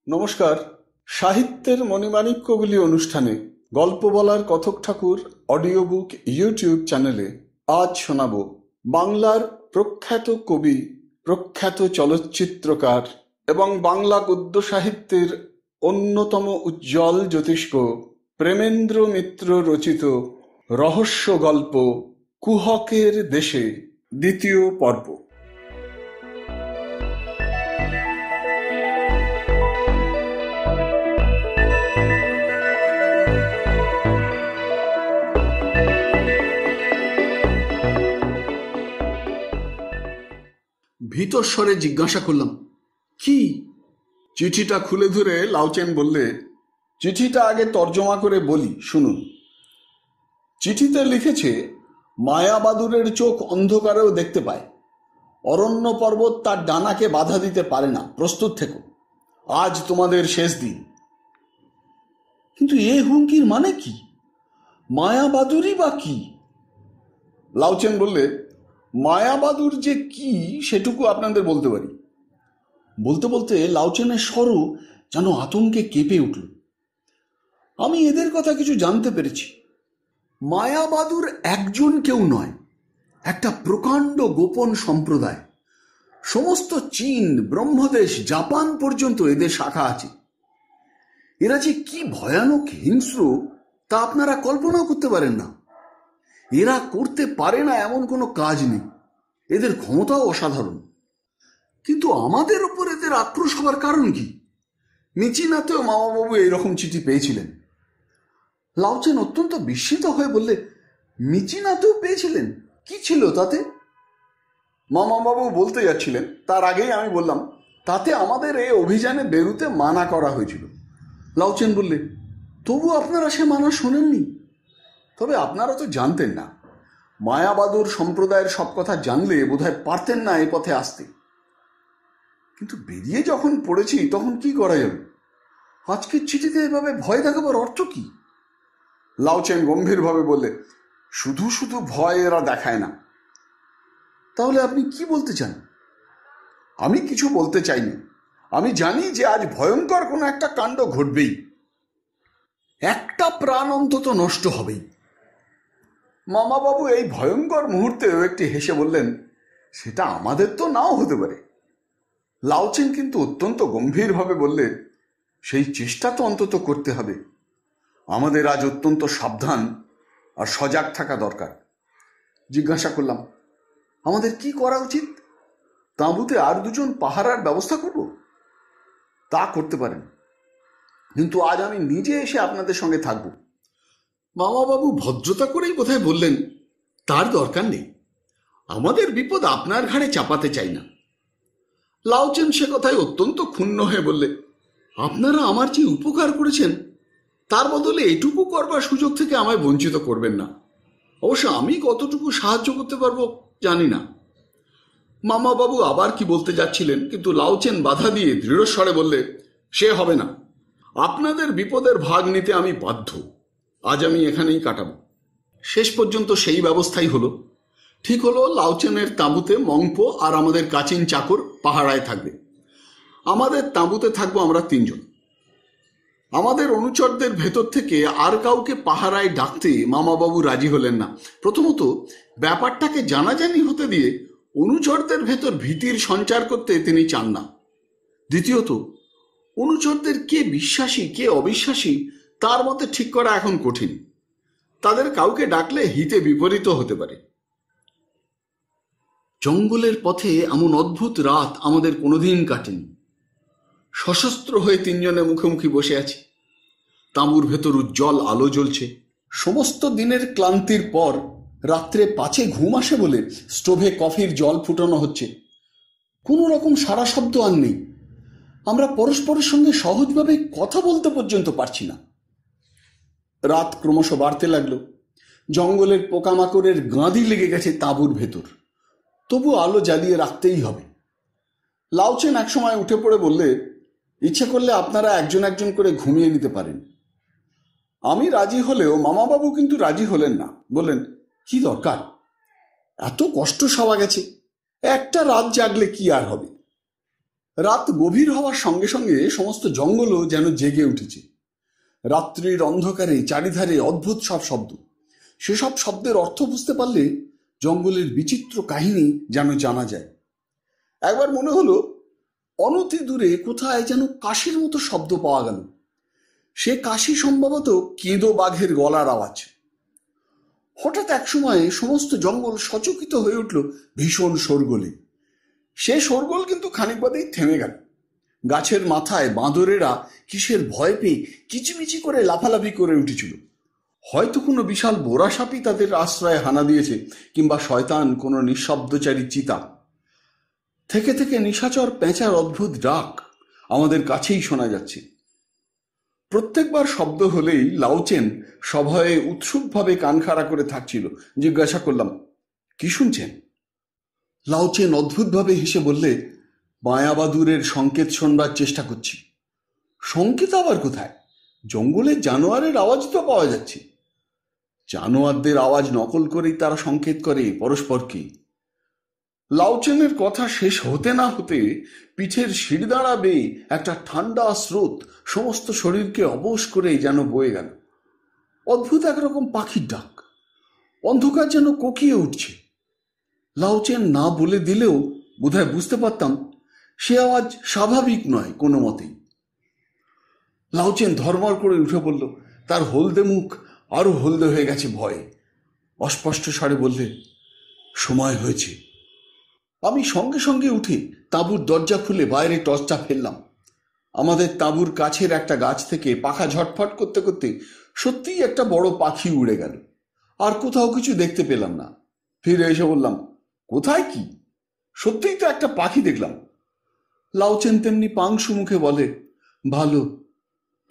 নমস্কার। সাহিত্যের মণিমাণিক্যগুলি অনুষ্ঠানে গল্প বলার কথক ঠাকুর অডিও বুক ইউটিউব চ্যানেলে আজ শোনাব বাংলার প্রখ্যাত কবি, প্রখ্যাত চলচ্চিত্রকার এবং বাংলা গদ্য সাহিত্যের অন্যতম উজ্জ্বল জ্যোতিষ্ক প্রেমেন্দ্র মিত্র রচিত রহস্য গল্প কুহকের দেশে দ্বিতীয় পর্ব। ভীতস্বরে জিজ্ঞাসা করলাম, কি? চিঠিটা খুলে ধরে লাউচেন বললে, চিঠিটা আগে তর্জমা করে বলি, শুনুন। চিঠিতে লিখেছে, মায়াবাদুরের চোখ অন্ধকারেও দেখতে পায়, অরণ্য পর্বত তার ডানাকে বাধা দিতে পারে না, প্রস্তুত থেকো, আজ তোমাদের শেষ দিন। কিন্তু এ হুমকির মানে কি? মায়াবাদুরই বা কি? লাউচেন বললে, মায়াবাদুর যে কি সেটুকু আপনাদের বলতে পারি। বলতে বলতে লাউচেনের স্বরও যেন আতঙ্কে কেঁপে উঠল। আমি এদের কথা কিছু জানতে পেরেছি। মায়াবাদুর একজন কেউ নয়, একটা প্রকাণ্ড গোপন সম্প্রদায়। সমস্ত চীন, ব্রহ্মদেশ, জাপান পর্যন্ত এদের শাখা আছে। এরা যে কি ভয়ানক হিংস্র তা আপনারা কল্পনাও করতে পারেন না। এরা করতে পারে না এমন কোনো কাজ নেই। এদের ক্ষমতাও অসাধারণ। কিন্তু আমাদের ওপর এদের আক্রোশ হবার কারণ কি? মিচিনাতেও মামাবাবু এইরকম চিঠি পেয়েছিলেন। লাউচেন অত্যন্ত বিস্মিত হয়ে বললে, মিচিনাতেও পেয়েছিলেন? কি ছিল তাতে? মামাবাবু বলতে যাচ্ছিলেন, তার আগেই আমি বললাম, তাতে আমাদের এই অভিযানে বেরুতে মানা করা হয়েছিল। লাউচেন বললে, তবু আপনারা সে মানা শোনেননি? তবে আপনারা তো জানতেন না। মায়াবাদুর সম্প্রদায়ের সব কথা জানলে বোধহয় পারতেন না এ পথে আসতে। কিন্তু বেরিয়ে যখন পড়েছি তখন কি করা যাবে? আজকের চিঠিতে এভাবে ভয় দেখাবার অর্থ কি? লাউচেন গম্ভীরভাবে বললে, শুধু শুধু ভয় এরা দেখায় না। তাহলে আপনি কি বলতে চান? আমি কিছু বলতে চাইনি। আমি জানি যে আজ ভয়ঙ্কর কোনো একটা কাণ্ড ঘটবেই। একটা প্রাণ অন্তত নষ্ট হবেই। মামাবাবু এই ভয়ঙ্কর মুহূর্তেও একটি হেসে বললেন, সেটা আমাদের তো নাও হতে পারে। লাউচেন কিন্তু অত্যন্ত গম্ভীরভাবে বললে, সেই চেষ্টা তো অন্তত করতে হবে। আমাদের আজ অত্যন্ত সাবধান আর সজাগ থাকা দরকার। জিজ্ঞাসা করলাম, আমাদের কি করা উচিত? তাঁবুতে আর দুজন পাহারার ব্যবস্থা করব? তা করতে পারেন, কিন্তু আজ আমি নিজে এসে আপনাদের সঙ্গে থাকব। মামাবাবু ভদ্রতা করেই বোধহয় বললেন, তার দরকার নেই। আমাদের বিপদ আপনার ঘাড়ে চাপাতে চাই না। লাউচেন সে কথায় অত্যন্ত ক্ষুণ্ণ হয়ে বললে, আপনারা আমার যে উপকার করেছেন তার বদলে এটুকু করবার সুযোগ থেকে আমায় বঞ্চিত করবেন না। অবশ্য আমি কতটুকু সাহায্য করতে পারবো জানি না। মামাবাবু আবার কি বলতে যাচ্ছিলেন, কিন্তু লাউচেন বাধা দিয়ে দৃঢ়স্বরে বললে, সে হবে না। আপনাদের বিপদের ভাগ নিতে আমি বাধ্য। আজ আমি এখানেই কাটাবো। শেষ পর্যন্ত সেই ব্যবস্থাই হলো। ঠিক হলো, লাউচেনের তাঁবুতে মংপো আর আমাদের কাচিন চাকর পাহারায় থাকবে। আমাদের তাঁবুতে থাকবো আমরা তিনজন। আমাদের অনুচরদের ভেতর থেকে আর কাউকে পাহারায় ডাকতে মামাবাবু রাজি হলেন না। প্রথমত, ব্যাপারটাকে জানাজানি হতে দিয়ে অনুচরদের ভেতর ভীতির সঞ্চার করতে তিনি চান না। দ্বিতীয়ত, অনুচরদের কে বিশ্বাসী কে অবিশ্বাসী তার মতে ঠিক করা এখন কঠিন। তাদের কাউকে ডাকলে হিতে বিপরীত হতে পারে। জঙ্গলের পথে এমন অদ্ভুত রাত আমাদের কোনোদিন কাটেনি। সশস্ত্র হয়ে তিনজনে মুখোমুখি বসে আছি। তাঁবুর ভেতর উজ্জ্বল আলো জ্বলছে। সমস্ত দিনের ক্লান্তির পর রাত্রে পাছে ঘুম আসে বলে স্টোভে কফির জল ফুটানো হচ্ছে। কোনো রকম সারা শব্দ আর নেই। আমরা পরস্পরের সঙ্গে সহজভাবে কথা বলতে পর্যন্ত পারছি না। রাত ক্রমশ বাড়তে লাগলো। জঙ্গলের পোকামাকড়ের গাঁদি লেগে গেছে তাঁবুর ভেতর। তবু আলো জ্বালিয়ে রাখতেই হবে। লাউচেন একসময় উঠে পড়ে বললে, ইচ্ছে করলে আপনারা একজন একজন করে ঘুমিয়ে নিতে পারেন। আমি রাজি হলেও মামাবাবু কিন্তু রাজি হলেন না। বললেন, কি দরকার? এত কষ্ট সওয়া গেছে, একটা রাত জাগলে কি আর হবে? রাত গভীর হওয়ার সঙ্গে সঙ্গে সমস্ত জঙ্গলও যেন জেগে উঠেছে। রাত্রির অন্ধকারে চারিধারে অদ্ভুত সব শব্দ। সেসব শব্দের অর্থ বুঝতে পারলে জঙ্গলের বিচিত্র কাহিনী যেন জানা যায়। একবার মনে হলো অনতি দূরে কোথায় যেন কাশির মতো শব্দ পাওয়া গেল। সে কাশি সম্ভবত কেঁদো বাঘের গলার আওয়াজ। হঠাৎ এক সময়ে সমস্ত জঙ্গল সচকিত হয়ে উঠল ভীষণ শোরগোলে। সে শোরগোল কিন্তু খানিক বাদেই থেমে গেল। গাছের মাথায় বাঁদরেরা কিসের ভয় পেয়ে কিচিমিচি করে লাফালাফি করে উঠেছিল। হয়তো কোনো বিশাল বোরা সাপই তাদের আশ্রয়ে হানা দিয়েছে, কিংবা শয়তান কোনো নিঃশব্দচারী চিতা। থেকে থেকে নিশাচর পেঁচার অদ্ভুত ডাক আমাদের কাছেই শোনা যাচ্ছে। প্রত্যেকবার শব্দ হলেই লাউচেন সভয়ে উৎসুকভাবে কান খাড়া করে থাকছিল। জিজ্ঞাসা করলাম, কি শুনছেন? লাউচেন অদ্ভুতভাবে হেসে বললে, মায়াবাদুরের সংকেত শোনবার চেষ্টা করছি। সংকেত আবার কোথায়? জঙ্গলের জানোয়ারের আওয়াজ তো পাওয়া যাচ্ছে। জানোয়ারদের আওয়াজ নকল করেই তারা সংকেত করে পরস্পরকে। লাউচেনের কথা শেষ হতে না হতে পিঠের শিরদাঁড়া বেয়ে একটা ঠান্ডা স্রোত সমস্ত শরীরকে অবশ করে যেন বয়ে গেল। অদ্ভুত একরকম পাখির ডাক। অন্ধকার যেন কোকিয়ে উঠছে। লাউচেন না বলে দিলেও বোধহয় বুঝতে পারতাম সে আওয়াজ স্বাভাবিক নয় কোনো মতেই। লাউচেন ধর্মর করে উঠে পড়ল। তার হলদে মুখ আরো হলদে হয়ে গেছে ভয়ে। অস্পষ্ট স্বরে বললে, সময় হয়েছে। আমি সঙ্গে সঙ্গে উঠে তাঁবুর দরজা খুলে বাইরে টর্চটা ফেললাম। আমাদের তাঁবুর কাছের একটা গাছ থেকে পাখা ঝটফট করতে করতে সত্যিই একটা বড় পাখি উড়ে গেল। আর কোথাও কিছু দেখতে পেলাম না। ফিরে এসে বললাম, কোথায় কি? সত্যিই তো একটা পাখি দেখলাম। লাউচেন তেমনি পাংশু মুখে বলে, ভালো,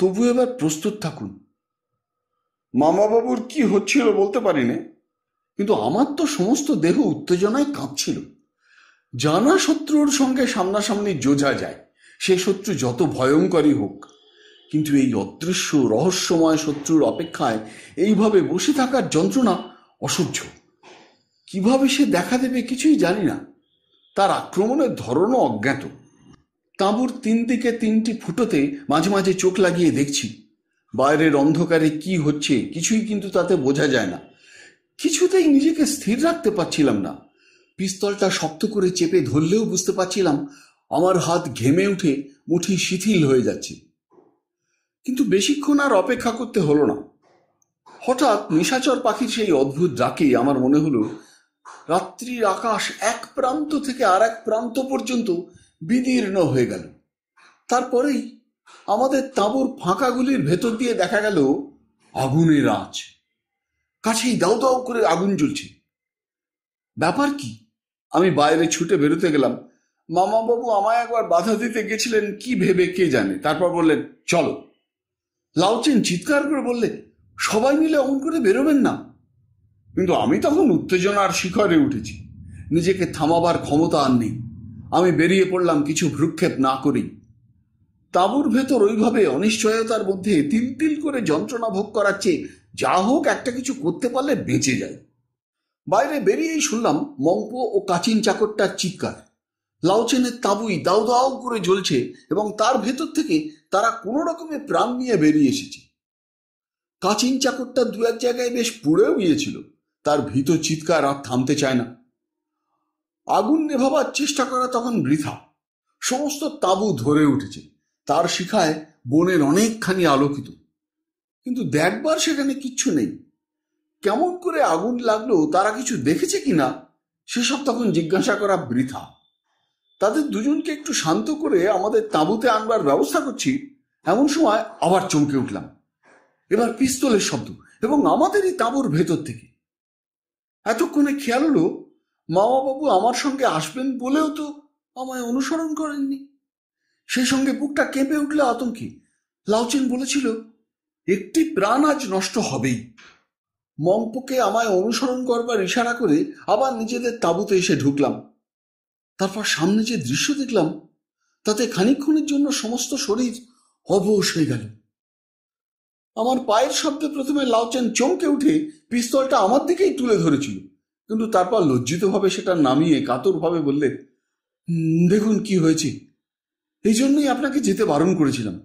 তবু এবার প্রস্তুত থাকুন। মামাবাবুর কি হচ্ছিল বলতে পারি না, কিন্তু আমার তো সমস্ত দেহ উত্তেজনায় কাঁপছিল। জানা শত্রুর সঙ্গে সামনাসামনি যোঝা যায়, সে শত্রু যত ভয়ঙ্করই হোক। কিন্তু এই অদৃশ্য রহস্যময় শত্রুর অপেক্ষায় এইভাবে বসে থাকার যন্ত্রণা অসহ্য। কিভাবে সে দেখা দেবে কিছুই জানি না। তার আক্রমণের ধরনও অজ্ঞাত। তাঁবুর 3 দিকে 3টি ফুটোতে মাঝে মাঝে চোখ লাগিয়ে দেখছি। বাইরের অন্ধকারে কি হচ্ছে কিছুই কিন্তু তাতে বোঝা যায় না। কিছুতেই নিজেকে স্থির রাখতে পারছিলাম না। পিস্তলটা শক্ত করে চেপে ধরলেও বুঝতে পারছিলাম আমার হাত ঘেমে উঠে মুঠি শিথিল হয়ে যাচ্ছে। কিন্তু বেশিক্ষণ আর অপেক্ষা করতে হলো না। হঠাৎ নিশাচর পাখির সেই অদ্ভুত ডাকে আমার মনে হলো রাত্রির আকাশ এক প্রান্ত থেকে আর এক প্রান্ত পর্যন্ত বিদীর্ণ হয়ে গেল। তারপরেই আমাদের তাঁবুর ফাঁকাগুলির ভেতর দিয়ে দেখা গেল আগুনের আঁচ। কাছেই দাউ দাউ করে আগুন জ্বলছে। ব্যাপার কি? আমি বাইরে ছুটে বেরোতে গেলাম। মামাবাবু আমায় একবার বাধা দিতে গেছিলেন কি ভেবে কে জানে। তারপর বললেন, চলো। লাউচেন চিৎকার করে বললে, সবাই মিলে অমন করে বেরোবেন না। কিন্তু আমি তখন উত্তেজনার শিখরে উঠেছি। নিজেকে থামাবার ক্ষমতা আর নেই। আমি বেরিয়ে পড়লাম কিছু ভ্রুক্ষেপ না করেই। তাঁবুর ভেতর ওইভাবে অনিশ্চয়তার মধ্যে তিল তিল করে যন্ত্রণা ভোগ করার চেয়ে যা হোক একটা কিছু করতে পারলে বেঁচে যায়। বাইরে বেরিয়েই শুনলাম মঙ্পো ও কাচিন চাকরটার চিৎকার। লাউচেনের তাঁবুই দাউ দাউ করে জ্বলছে এবং তার ভেতর থেকে তারা কোনো রকমে প্রাণ নিয়ে বেরিয়ে এসেছে। কাচিন চাকরটা 2-1 জায়গায় বেশ পুড়েও গিয়েছিল। তার ভীত চিৎকার আর থামতে চায় না। আগুন নেভাবার চেষ্টা করা তখন বৃথা। সমস্ত তাঁবু ধরে উঠেছে। তার শিখায় বনের অনেকখানি আলোকিত, কিন্তু দেখবার সেখানে কিচ্ছু নেই। কেমন করে আগুন লাগলো, তারা কিছু দেখেছে কিনা সেসব তখন জিজ্ঞাসা করা বৃথা। তাদের দুজনকে একটু শান্ত করে আমাদের তাঁবুতে আনবার ব্যবস্থা করছি, এমন সময় আবার চমকে উঠলাম। এবার পিস্তলের শব্দ, এবং আমাদেরই তাঁবুর ভেতর থেকে। এতক্ষণে খেয়াল হলো মামাবাবু আমার সঙ্গে আসবেন বলেও তো আমায় অনুসরণ করেননি। সেই সঙ্গে বুকটা কেঁপে উঠলে আতঙ্কে। লাউচেন বলেছিল একটি প্রাণ আজ নষ্ট হবেই। মঙ্পোকে আমায় অনুসরণ করবার ইশারা করে আবার নিজেদের তাঁবুতে এসে ঢুকলাম। তারপর সামনে যে দৃশ্য দেখলাম তাতে খানিকক্ষণের জন্য সমস্ত শরীর অবশ হয়ে গেল। আমার পায়ের শব্দে প্রথমে লাউচেন চমকে উঠে পিস্তলটা আমার দিকেই তুলে ধরেছিল, কিন্তু তারপর লজ্জিতভাবে সেটা নামিয়ে কাতরভাবে বললে, দেখুন কি হয়েছে। এই জন্যই আপনাকে যেতে বারণ করেছিলাম।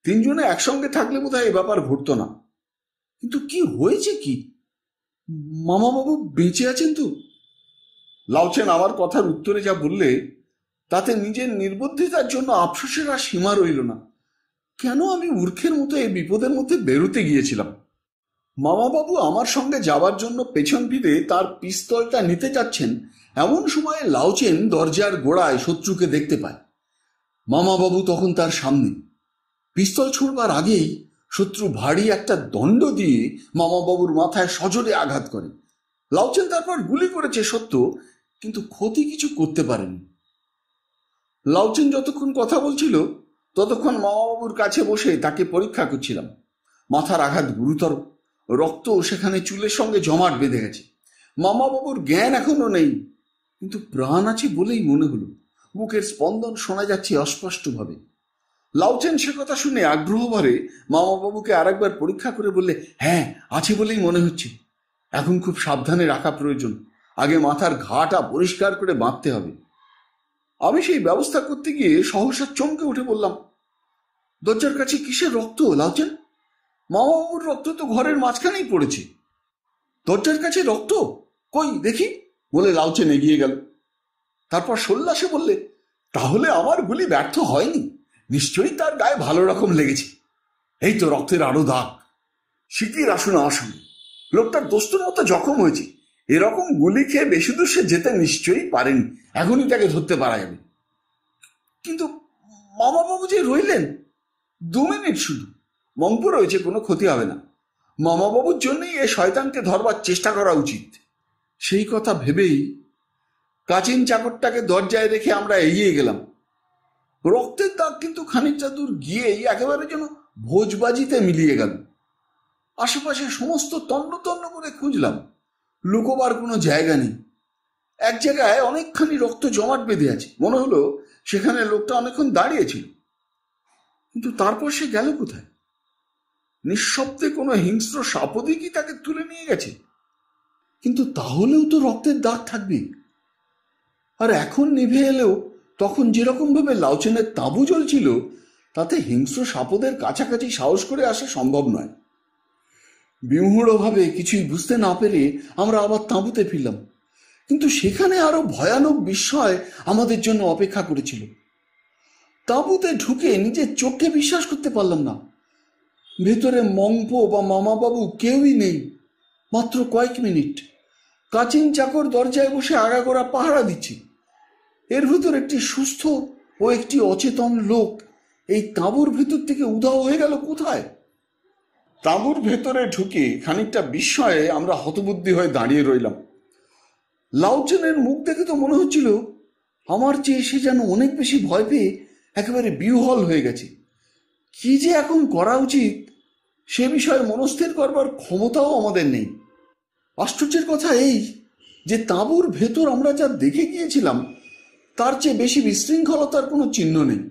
তিনজনে একসঙ্গে থাকলে বোধহয় এই ব্যাপার ঘটতো না। কিন্তু কি হয়েছে কি? মামাবাবু বেঁচে আছেন তো? লাউচেন আমার কথার উত্তরে যা বললে তাতে নিজের নির্বুদ্ধিতার জন্য আফসোসের আর সীমা রইল না। কেন আমি মূর্খের মতো এই বিপদের মধ্যে বেরোতে গিয়েছিলাম? মামাবাবু আমার সঙ্গে যাওয়ার জন্য পেছন ফিরে তার পিস্তলটা নিতে যাচ্ছেন, এমন সময়ে লাউচেন দরজার গোড়ায় শত্রুকে দেখতে পায়। মামাবাবু তখন তার সামনে। পিস্তল ছুঁড়বার আগেই শত্রু ভারী একটা দণ্ড দিয়ে মামাবাবুর মাথায় সজোরে আঘাত করে। লাউচেন তারপর গুলি করেছে সত্য, কিন্তু ক্ষতি কিছু করতে পারেনি। লাউচেন যতক্ষণ কথা বলছিল ততক্ষণ মামাবাবুর কাছে বসে তাকে পরীক্ষা করছিলাম। মাথার আঘাত গুরুতর, রক্ত সেখানে চুলের সঙ্গে জমাট বেঁধে গেছে। মামাবাবুর জ্ঞান এখনো নেই, কিন্তু প্রাণ আছে বলেই মনে হলো। বুকের স্পন্দন শোনা যাচ্ছে অস্পষ্টভাবে। লাউচেন সে কথা শুনে আগ্রহ ভরে মামাবাবুকে আরেকবার পরীক্ষা করে বললে, হ্যাঁ আছে বলেই মনে হচ্ছে। এখন খুব সাবধানে রাখা প্রয়োজন। আগে মাথার ঘাটা পরিষ্কার করে বাঁধতে হবে। আমি সেই ব্যবস্থা করতে গিয়ে সহসা চমকে উঠে বললাম, দরজার কাছে কিসের রক্ত লাউচেন? মামাবাবুর রক্ত তো ঘরের মাঝখানেই পড়েছে। দরজার কাছে রক্ত? কই দেখি, বলে লাউচেন এগিয়ে গেল। তারপর সোল্লাসে বললে, তাহলে আমার গুলি ব্যর্থ হয়নি, নিশ্চয়ই তার গায়ে ভালো রকম লেগেছে। এই তো রক্তের আরো দাগ। শিগগির আসুন আমার সঙ্গে। লোকটার দোস্তুর মতো জখম হয়েছে। এরকম গুলি খেয়ে বেশি দূর সে যেতে নিশ্চয়ই পারেনি। এখনই তাকে ধরতে পারা যাবে। কিন্তু মামাবাবু যে রইলেন, 2 মিনিট শুধু। মঙ্গু রয়েছে, কোনো ক্ষতি হবে না। মামাবাবুর জন্যই এ শয়তানকে ধরবার চেষ্টা করা উচিত। সেই কথা ভেবেই কাচিন চাকরটাকে দরজায় রেখে আমরা এগিয়ে গেলাম। রক্তের দাগ কিন্তু খানিকটা দূর গিয়েই একেবারে যেন ভোজবাজিতে মিলিয়ে গেল। আশেপাশে সমস্ত তন্ন তন্ন করে খুঁজলাম, লুকোবার কোনো জায়গা নেই। এক জায়গায় অনেকখানি রক্ত জমাট বেঁধে আছে, মনে হলো সেখানে লোকটা অনেকক্ষণ দাঁড়িয়েছিল। কিন্তু তারপর সে গেল কোথায়? নিঃশব্দে কোনো হিংস্র সাপদি কি তাকে তুলে নিয়ে গেছে? কিন্তু তাহলেও তো রক্তের দাগ থাকবে। আর এখন নিভে এলেও তখন যেরকম ভাবে লাউচেনের তাঁবু জ্বলছিল, তাতে হিংস্র সাপদের কাছাকাছি সাহস করে আসা সম্ভব নয়। বিমূঢ়ভাবে কিছুই বুঝতে না পেরে আমরা আবার তাঁবুতে ফিরলাম। কিন্তু সেখানে আরো ভয়ানক বিস্ময় আমাদের জন্য অপেক্ষা করেছিল। তাঁবুতে ঢুকে নিজের চোখে বিশ্বাস করতে পারলাম না। ভেতরে মংপো বা মামাবাবু কেউই নেই। মাত্র কয়েক মিনিট কাচিন চাকর দরজায় বসে আগাগোড়া পাহারা দিচ্ছে। এর ভিতর একটি সুস্থ ও একটি অচেতন লোক এই তাঁবুর ভেতর থেকে উধাও হয়ে গেল কোথায়? তাঁবুর ভেতরে ঢুকে খানিকটা বিস্ময়ে আমরা হতবুদ্ধি হয়ে দাঁড়িয়ে রইলাম। লাউচেনের মুখ দেখে তো মনে হচ্ছিল আমার চেয়ে সে যেন অনেক বেশি ভয় পেয়ে একেবারে বিহ্বল হয়ে গেছে। কি যে এখন করা উচিত সে বিষয়ে মনস্থির করবার ক্ষমতাও আমাদের নেই। আশ্চর্যের কথা এই যে তাঁবুর ভেতর আমরা যা দেখে গিয়েছিলাম তার চেয়ে বেশি বিশৃঙ্খলতার কোনো চিহ্ন নেই।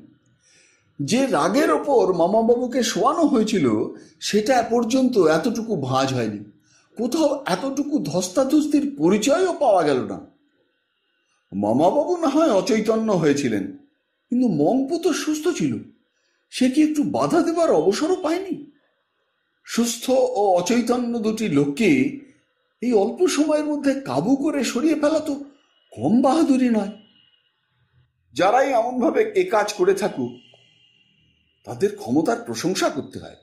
যে রাগের ওপর মামাবাবুকে শোয়ানো হয়েছিল সেটা পর্যন্ত এতটুকু ভাঁজ হয়নি। কোথাও এতটুকু ধস্তাধস্তির পরিচয়ও পাওয়া গেল না। মামাবাবু না হয় অচৈতন্য হয়েছিলেন, কিন্তু মংপু তো সুস্থ ছিল। সে কি একটু বাধা দেবার অবসরও পায়নি? সুস্থ ও অচৈতন্য দুটি লোককে এই অল্প সময়ের মধ্যে কাবু করে সরিয়ে ফেলা তো কম বাহাদুরি নয়। যারাই এমনভাবে এ কাজ করে থাকুক তাদের ক্ষমতার প্রশংসা করতে হয়।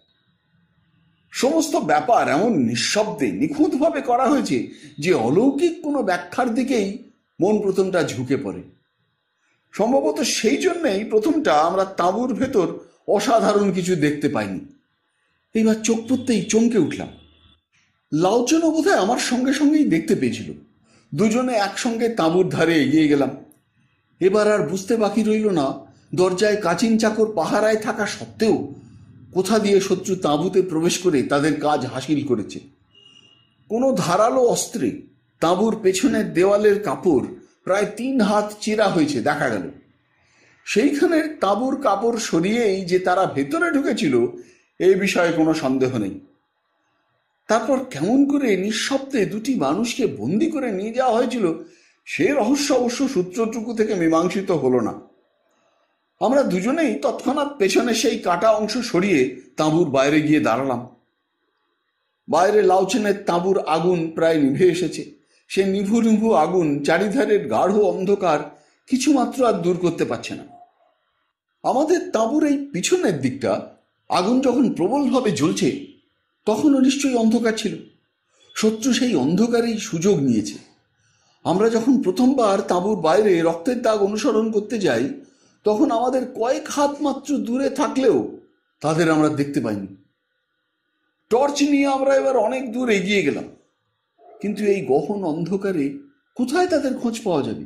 সমস্ত ব্যাপার এমন নিঃশব্দে নিখুঁতভাবে করা হয়েছে যে অলৌকিক কোনো ব্যাখ্যার দিকেই মন প্রথমটা ঝুঁকে পড়ে। সম্ভবত সেই জন্যেই প্রথমটা আমরা তাঁবুর ভেতর অসাধারণ কিছু দেখতে পাইনি। এইবার চোখ পড়তেই চমকে উঠলাম। লাউচেনও বোধহয় আমার সঙ্গে সঙ্গেই দেখতে পেয়েছিল। দুজনে একসঙ্গে তাঁবুর ধারে এগিয়ে গেলাম। এবার আর বুঝতে বাকি রইল না দরজায় কাচিন চাকর পাহারায় থাকা সত্ত্বেও কোথা দিয়ে শত্রু তাঁবুতে প্রবেশ করে তাদের কাজ হাসিল করেছে। কোনো ধারালো অস্ত্রে তাঁবুর পেছনের দেওয়ালের কাপড় প্রায় 3 হাত চিরা হয়েছে দেখা গেল। সেইখানের তাঁবুর কাপড় সরিয়েই যে তারা ভেতরে ঢুকেছিল এই বিষয়ে কোনো সন্দেহ নেই। তারপর কেমন করে নিঃশব্দে দুটি মানুষকে বন্দি করে নিয়ে যাওয়া হয়েছিল সে রহস্য অবশ্য সূত্রটুকু থেকে মীমাংসিত হলো না। আমরা দুজনেই তৎক্ষণাৎ পেছনে সেই কাটা অংশ সরিয়ে তাঁবুর বাইরে গিয়ে দাঁড়ালাম। বাইরে লাউচেনের তাঁবুর আগুন প্রায় নিভে এসেছে। সে নিভু নিভু আগুন চারিধারের গাঢ় অন্ধকার কিছুমাত্র আর দূর করতে পারছে না। আমাদের তাঁবুর এই পিছনের দিকটা আগুন যখন প্রবলভাবে জ্বলছে তখনও নিশ্চয়ই অন্ধকার ছিল। শত্রু সেই অন্ধকারেই সুযোগ নিয়েছে। আমরা যখন প্রথমবার তাঁবুর বাইরে রক্তের দাগ অনুসরণ করতে যাই তখন আমাদের কয়েক হাত মাত্র দূরে থাকলেও তাদের আমরা দেখতে পাইনি। টর্চ নিয়ে আমরা এবার অনেক দূর এগিয়ে গেলাম, কিন্তু এই গহন অন্ধকারে কোথায় তাদের খোঁজ পাওয়া যাবে?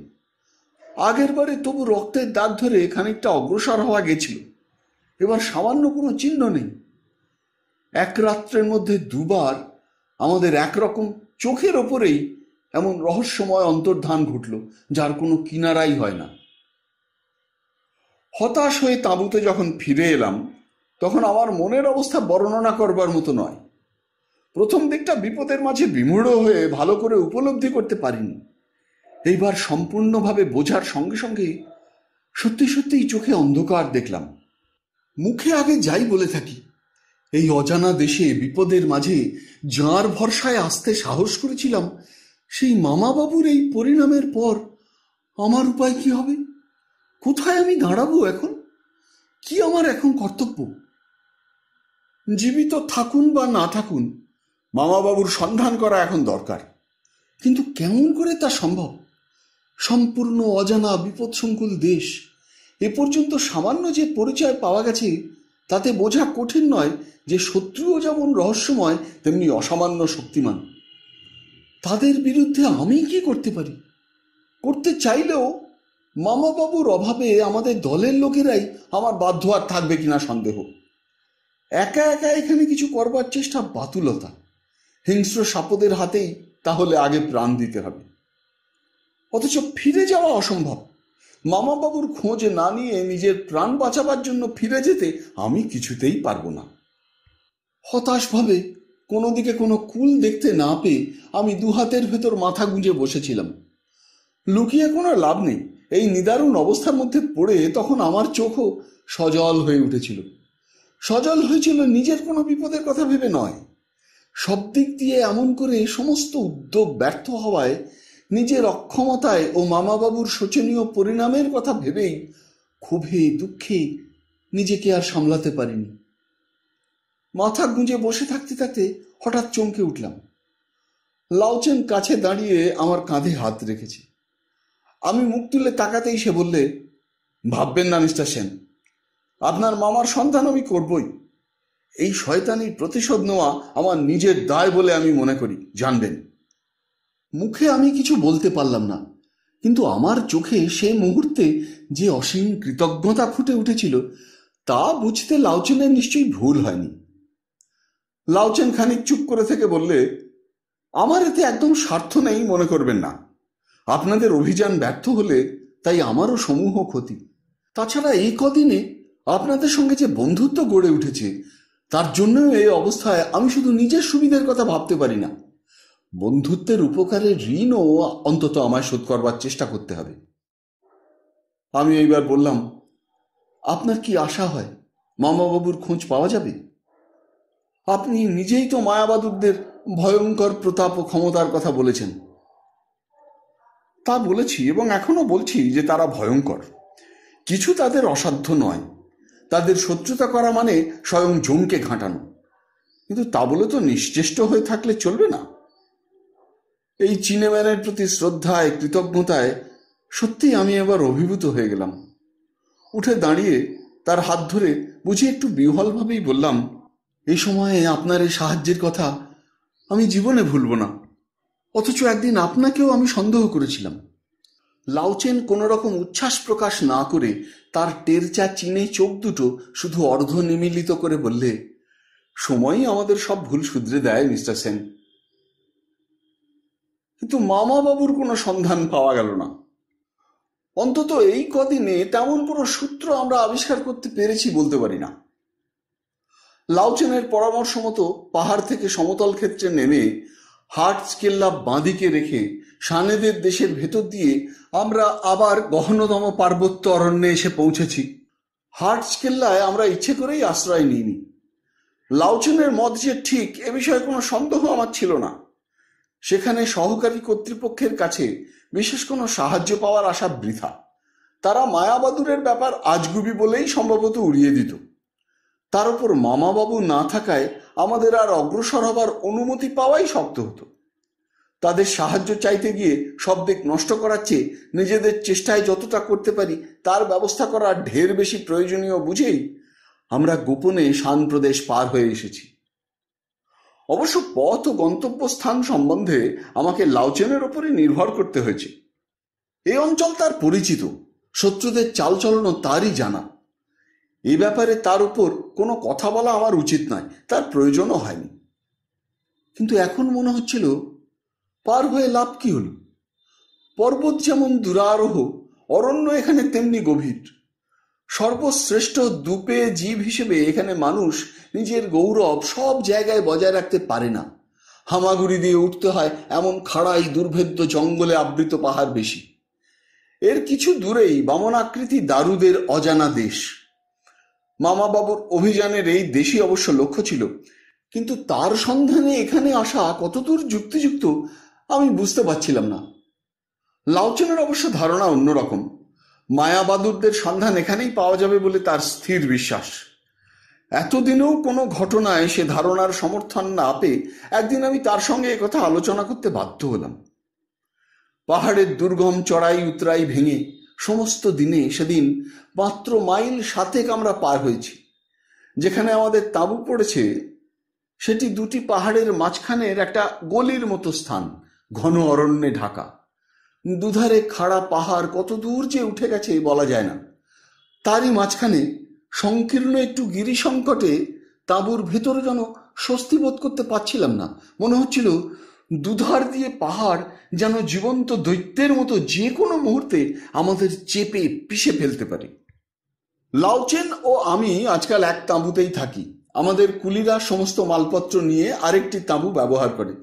আগের বারে তবু রক্তের দাগ ধরে খানিকটা অগ্রসর হওয়া গেছিল, এবার সামান্য কোনো চিহ্ন নেই। এক রাত্রের মধ্যে দুবার আমাদের একরকম চোখের ওপরেই এমন রহস্যময় অন্তর্ধান ঘটল, যার কোনো কিনারাই হয় না। হতাশ হয়ে তাঁবুতে যখন ফিরে এলাম তখন আমার মনের অবস্থা বর্ণনা করবার মতো নয়। প্রথম দিকটা বিপদের মাঝে বিমূঢ় হয়ে ভালো করে উপলব্ধি করতে পারিনি। এইবার সম্পূর্ণভাবে বোঝার সঙ্গে সঙ্গে সত্যি সত্যিই চোখে অন্ধকার দেখলাম। মুখে আগে যাই বলে থাকি, এই অজানা দেশে বিপদের মাঝে যাঁর ভরসায় আসতে সাহস করেছিলাম, সেই মামাবাবুর এই পরিণামের পর আমার উপায় কি হবে? কোথায় আমি দাঁড়াবো এখন? কি আমার এখন কর্তব্য? জীবিত থাকুন বা না থাকুন, মামাবাবুর সন্ধান করা এখন দরকার। কিন্তু কেমন করে তা সম্ভব? সম্পূর্ণ অজানা বিপদসংকুল দেশ, এ পর্যন্ত সামান্য যে পরিচয় পাওয়া গেছে তাতে বোঝা কঠিন নয় যে শত্রুও যেমন রহস্যময় তেমনি অসামান্য শক্তিমান। তাদের বিরুদ্ধে আমি কি করতে পারি? করতে চাইলেও মামাবাবুর অভাবে আমাদের দলের লোকেরাই আমার বাধ্য আর থাকবে কিনা সন্দেহ। একা একা এখানে কিছু করবার চেষ্টা বাতুলতা। হিংস্র সাপদের হাতেই তাহলে আগে প্রাণ দিতে হবে। অথচ ফিরে যাওয়া অসম্ভব। মামাবাবুর খোঁজ না নিয়ে নিজের প্রাণ বাঁচাবার জন্য ফিরে যেতে আমি কিছুতেই পারবো না। হতাশভাবে কোনো দিকে কোনো কুল দেখতে না পেয়ে আমি দুহাতের ভেতর মাথা গুঁজে বসেছিলাম। লুকিয়ে কোনো লাভ নেই, এই নিদারুণ অবস্থার মধ্যে পড়ে তখন আমার চোখও সজল হয়ে উঠেছিল। সজল হয়েছিল নিজের কোনো বিপদের কথা ভেবে নয়, সব দিক দিয়ে এমন করে সমস্ত উদ্যোগ ব্যর্থ হওয়ায়, নিজের অক্ষমতায় ও মামাবাবুর শোচনীয় পরিণামের কথা ভেবেই ক্ষোভে দুঃখে নিজেকে আর সামলাতে পারিনি। মাথা গুঁজে বসে থাকতে থাকতে হঠাৎ চমকে উঠলাম। লাউচেন কাছে দাঁড়িয়ে আমার কাঁধে হাত রেখেছে। আমি মুখ তুলে তাকাতেই সে বললে, ভাববেন না মিস্টার সেন, আপনার মামার সন্ধান আমি করবই। এই শয়তানির প্রতিশোধ নেওয়া আমার নিজের দায় বলে আমি মনে করি, জানবেন। মুখে আমি কিছু বলতে পারলাম না, কিন্তু আমার চোখে সে মুহূর্তে যে অসীম কৃতজ্ঞতা ফুটে উঠেছিল তা বুঝতে লাউচেনের নিশ্চয়ই ভুল হয়নি। লাউচেন খানিক চুপ করে থেকে বললে, আমার এতে একদম স্বার্থ নেই মনে করবেন না। আপনাদের অভিযান ব্যর্থ হলে তাই আমারও সমূহ ক্ষতি। তাছাড়া এই কদিনে আপনাদের সঙ্গে যে বন্ধুত্ব গড়ে উঠেছে তার জন্য এই অবস্থায় আমি শুধু নিজের সুবিধার কথা ভাবতে পারি না। বন্ধুত্বের উপকারের ঋণও অন্তত আমায় শোধ করবার চেষ্টা করতে হবে। আমি এইবার বললাম, আপনার কি আশা হয় মামাবাবুর খোঁজ পাওয়া যাবে? আপনি নিজেই তো মায়াবাদুরদের ভয়ঙ্কর প্রতাপ ও ক্ষমতার কথা বলেছেন। তা বলেছি এবং এখনো বলছি যে তারা ভয়ঙ্কর। কিছু তাদের অসাধ্য নয়। তাদের শত্রুতা করা মানে স্বয়ং জমকে ঘাঁটানো। কিন্তু তা বলে তো নিশ্চেষ্ট হয়ে থাকলে চলবে না। এই চিনেম্যানের প্রতি শ্রদ্ধায় কৃতজ্ঞতায় সত্যি আমি এবার অভিভূত হয়ে গেলাম। উঠে দাঁড়িয়ে তার হাত ধরে বুঝি একটু বিহ্বলভাবেই বললাম, এই সময়ে আপনার এই সাহায্যের কথা আমি জীবনে ভুলব না। অথচ একদিন আপনাকেও আমি সন্দেহ করেছিলাম। লাউচেন কোনো রকম উচ্ছ্বাস প্রকাশ না করে তার টেরচা চিনে চোখ দুটো শুধু অর্ধ নিমিলিত করে বললে, সময়ই আমাদের সব ভুল শুধরে দেয় মিস্টার সেন। কিন্তু মামাবাবুর কোনো সন্ধান পাওয়া গেল না। অন্তত এই কদিনে তেমন কোনো সূত্র আমরা আবিষ্কার করতে পেরেছি বলতে পারি না। লাউচেনের পরামর্শ মতো পাহাড় থেকে সমতল ক্ষেত্রে নেমে হার্টস কেল্লা বাঁদিকে রেখে সানেদের দেশের ভেতর দিয়ে আমরা আবার গহনতম পার্বত্য অরণ্যে এসে পৌঁছেছি। হার্টস কেল্লায় আমরা ইচ্ছে করেই আশ্রয় নিইনি। লাউচেনের মত যে ঠিক এ বিষয়ে কোনো সন্দেহ আমার ছিল না। সেখানে সহকারী কর্তৃপক্ষের কাছে বিশেষ কোনো সাহায্য পাওয়ার আশা বৃথা। তারা মায়াবাদুরের ব্যাপার আজগুবি বলেই সম্ভবত উড়িয়ে দিত। তার উপর মামাবাবু না থাকায় আমাদের আর অগ্রসর হবার অনুমতি পাওয়াই শক্ত হতো। তাদের সাহায্য চাইতে গিয়ে সব দিক নষ্ট করার চেয়ে নিজেদের চেষ্টায় যতটা করতে পারি তার ব্যবস্থা করা ঢের বেশি প্রয়োজনীয় বুঝেই আমরা গোপনে শান প্রদেশ পার হয়ে এসেছি। অবশ্য পথ ও গন্তব্যস্থান সম্বন্ধে আমাকে লাউচেনের ওপরই নির্ভর করতে হয়েছে। এই অঞ্চল তার পরিচিত, শত্রুদের চালচলনও তারই জানা। এ ব্যাপারে তার উপর কোনো কথা বলা আমার উচিত নয়, তার প্রয়োজনও হয়নি। কিন্তু এখন মনে হচ্ছিল পার হয়ে লাভ কি হল? পর্বত যেমন দুরারোহ, অরণ্য এখানে তেমনি গভীর। সর্বশ্রেষ্ঠ দুপে জীব হিসেবে এখানে মানুষ নিজের গৌরব সব জায়গায় বজায় রাখতে পারে না। হামাগুড়ি দিয়ে উঠতে হয় এমন খাড়াই দুর্ভেদ্য জঙ্গলে আবৃত পাহাড় বেশি। এর কিছু দূরেই বামনাকৃতি দারুদের অজানা দেশ। মামাবাবুর অভিযানের এই দেশই অবশ্য লক্ষ্য ছিল, কিন্তু তার সন্ধানে এখানে আসা কতদূর যুক্তিযুক্ত আমি বুঝতে পারছিলাম না। লাউচেনের অবশ্য ধারণা অন্যরকম। মায়াবাদুরদের সন্ধান এখানেই পাওয়া যাবে বলে তার স্থির বিশ্বাস। এতদিনেও কোনো ঘটনায় সে ধারণার সমর্থন না পেয়ে একদিন আমি তার সঙ্গে একথা আলোচনা করতে বাধ্য হলাম। পাহাড়ের দুর্গম চড়াই উতরাই ভেঙে সমস্ত দিনে সেদিন মাত্র মাইল 7 আমরা পার হয়েছি। যেখানে আমাদের তাঁবু পড়েছে সেটি দুটি পাহাড়ের মাঝখানের একটা গলির মতো স্থান, ঘন অরণ্যে ঢাকা। দুধারে খাড়া পাহাড় কত দূর যে উঠে গেছে বলা যায় না। তারই মাঝখানে সংকীর্ণ একটু গিরি সংকটে তাঁবুর ভেতরে যেন স্বস্তি বোধ করতে পারছিলাম না। মনে হচ্ছিল দুধার দিয়ে পাহাড় যেন জীবন্ত দৈত্যের মতো যে কোনো মুহূর্তে আমাদের চেপে পিষে ফেলতে পারে। লাউচেন ও আমি আজকাল এক তাঁবুতেই থাকি। আমাদের কুলিরা সমস্ত মালপত্র নিয়ে আরেকটি তাঁবু ব্যবহার করে।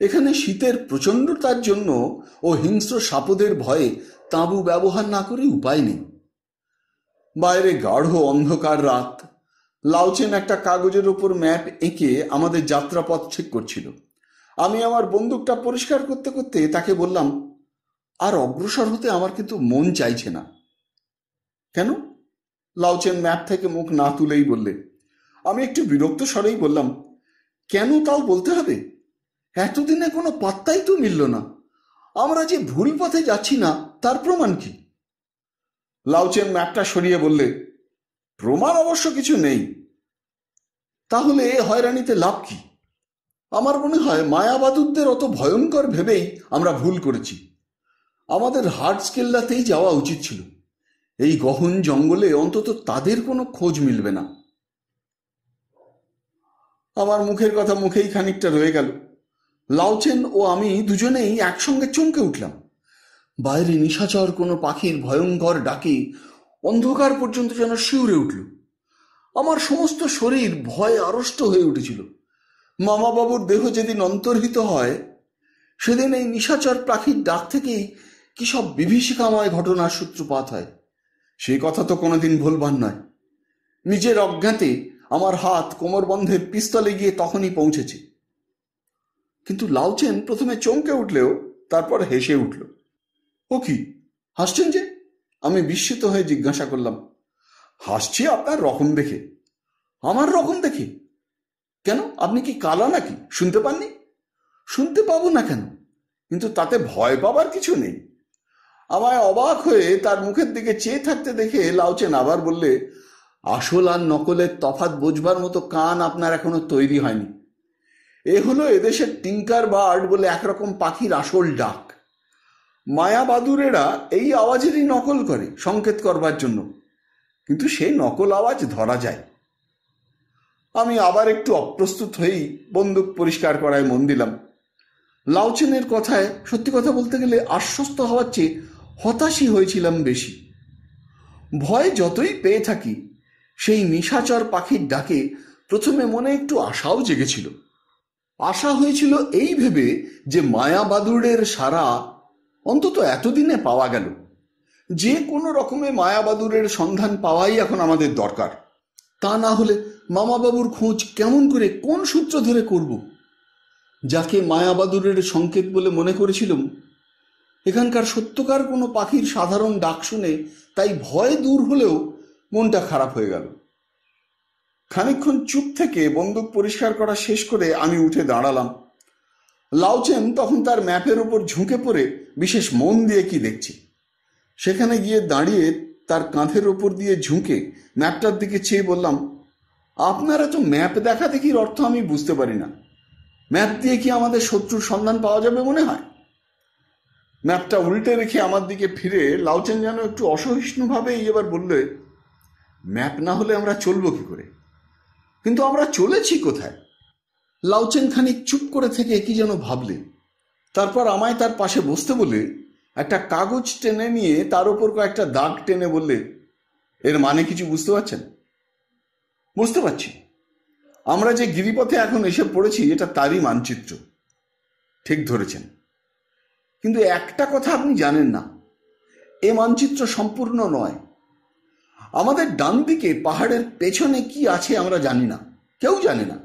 এখানে শীতের প্রচণ্ডতার জন্য ও হিংস্র সাপদের ভয়ে তাঁবু ব্যবহার না করে উপায় নেই। বাইরে গাঢ় অন্ধকার রাত। লাউচেন একটা কাগজের ওপর ম্যাপ এঁকে আমাদের যাত্রাপথ ঠিক করছিল। আমি আমার বন্দুকটা পরিষ্কার করতে করতে তাকে বললাম, আর অগ্রসর হতে আমার কিন্তু মন চাইছে না। কেন? লাউচেন ম্যাপ থেকে মুখ না তুলেই বললে। আমি একটু বিরক্ত স্বরেই বললাম, কেন তাও বলতে হবে? এতদিনে কোনো পাত্তাই তো মিলল না। আমরা যে ভুল পথে যাচ্ছি না তার প্রমাণ কি? লাউচেন ম্যাপটা সরিয়ে বললে, প্রমাণ অবশ্য কিছু নেই। তাহলে এ হয়রানিতে লাভ কি? আমার মনে হয় মায়াবাদুরদের অত ভয়ঙ্কর ভেবেই আমরা ভুল করেছি। আমাদের হার্টস কেল্লাতেই যাওয়া উচিত ছিল। এই গহন জঙ্গলে অন্তত তাদের কোনো খোঁজ মিলবে না। আমার মুখের কথা মুখেই খানিকটা রয়ে গেল। লাউচেন ও আমি দুজনেই একসঙ্গে চমকে উঠলাম। বাইরে নিশাচর কোনো পাখির ভয়ঙ্কর ডাকে অন্ধকার পর্যন্ত যেন শিউরে উঠল। আমার সমস্ত শরীর ভয়ে আড়ষ্ট হয়ে উঠেছিল। মামাবাবুর দেহ যেদিন অন্তর্হিত হয় সেদিন এই নিশাচর পাখির ডাক থেকেই কি সব বিভীষিকাময় ঘটনার সূত্রপাত হয়। সেই কথা তো কোনোদিন ভুলবার নয়। নিজের অজ্ঞাতে আমার হাত কোমরবন্ধের পিস্তলে গিয়ে তখনই পৌঁছেছে। কিন্তু লাউচেন প্রথমে চমকে উঠলেও তারপর হেসে উঠল। ও কি, হাসছেন যে? আমি বিস্মিত হয়ে জিজ্ঞাসা করলাম। হাসছি আপনার রকম দেখে। আমার রকম দেখে? কেন, আপনি কি কালা নাকি? শুনতে পাননি? শুনতে পাবো না কেন, কিন্তু তাতে ভয় পাবার কিছু নেই। আমায় অবাক হয়ে তার মুখের দিকে চেয়ে থাকতে দেখে লাউচেন আবার বললে, আসল আর নকলের তফাৎ বোঝবার মতো কান আপনার এখনো তৈরি হয়নি। এ হলো এদেশের টিঙ্কার বার্ড বলে একরকম পাখির আসল ডাক। মায়াবাদুরেরা এই আওয়াজেরই নকল করে সংকেত করবার জন্য, কিন্তু সেই নকল আওয়াজ ধরা যায়। আমি আবার একটু অপ্রস্তুত হয়েই বন্দুক পরিষ্কার করায় মন দিলাম। লাউচেনের কথায় সত্যি কথা বলতে গেলে আশ্বস্ত হওয়ার চেয়ে হতাশই হয়েছিলাম বেশি। ভয় যতই পেয়ে থাকি, সেই নিশাচর পাখির ডাকে প্রথমে মনে একটু আশাও জেগেছিল। আশা হয়েছিল এই ভেবে যে মায়াবাদুরের সারা অন্তত এতদিনে পাওয়া গেল। যে কোনো রকমে মায়াবাদুরের সন্ধান পাওয়াই এখন আমাদের দরকার। তা না হলে মামাবাবুর খোঁজ কেমন করে, কোন সূত্র ধরে করব? যাকে মায়াবাদুরের সংকেত বলে মনে করেছিলাম, এখানকার সত্যকার কোনো পাখির সাধারণ ডাক শুনে তাই ভয় দূর হলেও মনটা খারাপ হয়ে গেল। খানিকক্ষণ চুপ থেকে বন্দুক পরিষ্কার করা শেষ করে আমি উঠে দাঁড়ালাম। লাউচেন তখন তার ম্যাপের ওপর ঝুঁকে পড়ে বিশেষ মন দিয়ে কি দেখছি। সেখানে গিয়ে দাঁড়িয়ে তার কাঁধের ওপর দিয়ে ঝুঁকে ম্যাপটার দিকে চেয়ে বললাম, আপনারা তো ম্যাপ দেখা দেখির অর্থ আমি বুঝতে পারি না। ম্যাপ দিয়ে কি আমাদের শত্রুর সন্ধান পাওয়া যাবে মনে হয়? ম্যাপটা উল্টে রেখে আমার দিকে ফিরে লাউচেন যেন একটু অসহিষ্ণুভাবেই এবার বললে, ম্যাপ না হলে আমরা চলবো কি করে? কিন্তু আমরা চলেছি কোথায়? লাউচেন খানিক চুপ করে থেকে কি যেন ভাবলে, তারপর আমায় তার পাশে বসতে বলে একটা কাগজ টেনে নিয়ে তার উপর কয়েকটা দাগ টেনে বললে, এর মানে কিছু বুঝতে পারছেন? বুঝতে পারছি। আমরা যে গিরিপথে এখন এসে পড়েছি এটা তারই মানচিত্র। ঠিক ধরেছেন। কিন্তু একটা কথা আপনি জানেন না, এ মানচিত্র সম্পূর্ণ নয়। আমাদের ডান দিকে পাহাড়ের পেছনে কি আছে আমরা জানি না, কেউ জানে না।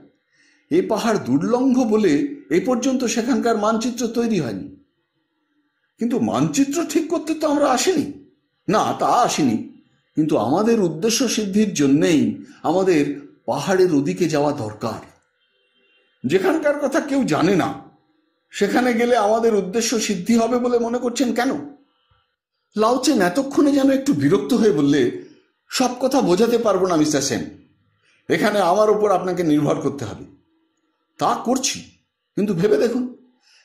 এ পাহাড় দুর্লঙ্ঘ বলে এ পর্যন্ত সেখানকার মানচিত্র তৈরি হয়নি। কিন্তু মানচিত্র ঠিক করতে তো আমরা আসিনি। না, তা আসিনি, কিন্তু আমাদের উদ্দেশ্য সিদ্ধির জন্যেই আমাদের পাহাড়ের ওদিকে যাওয়া দরকার। যেখানকার কথা কেউ জানে না, সেখানে গেলে আমাদের উদ্দেশ্য সিদ্ধি হবে বলে মনে করছেন কেন? লাউচেন এতক্ষণে যেন একটু বিরক্ত হয়ে বললে, সব কথা বোঝাতে পারবো না মিস্টার সেন। এখানে আমার ওপর আপনাকে নির্ভর করতে হবে। তা করছি, কিন্তু ভেবে দেখুন,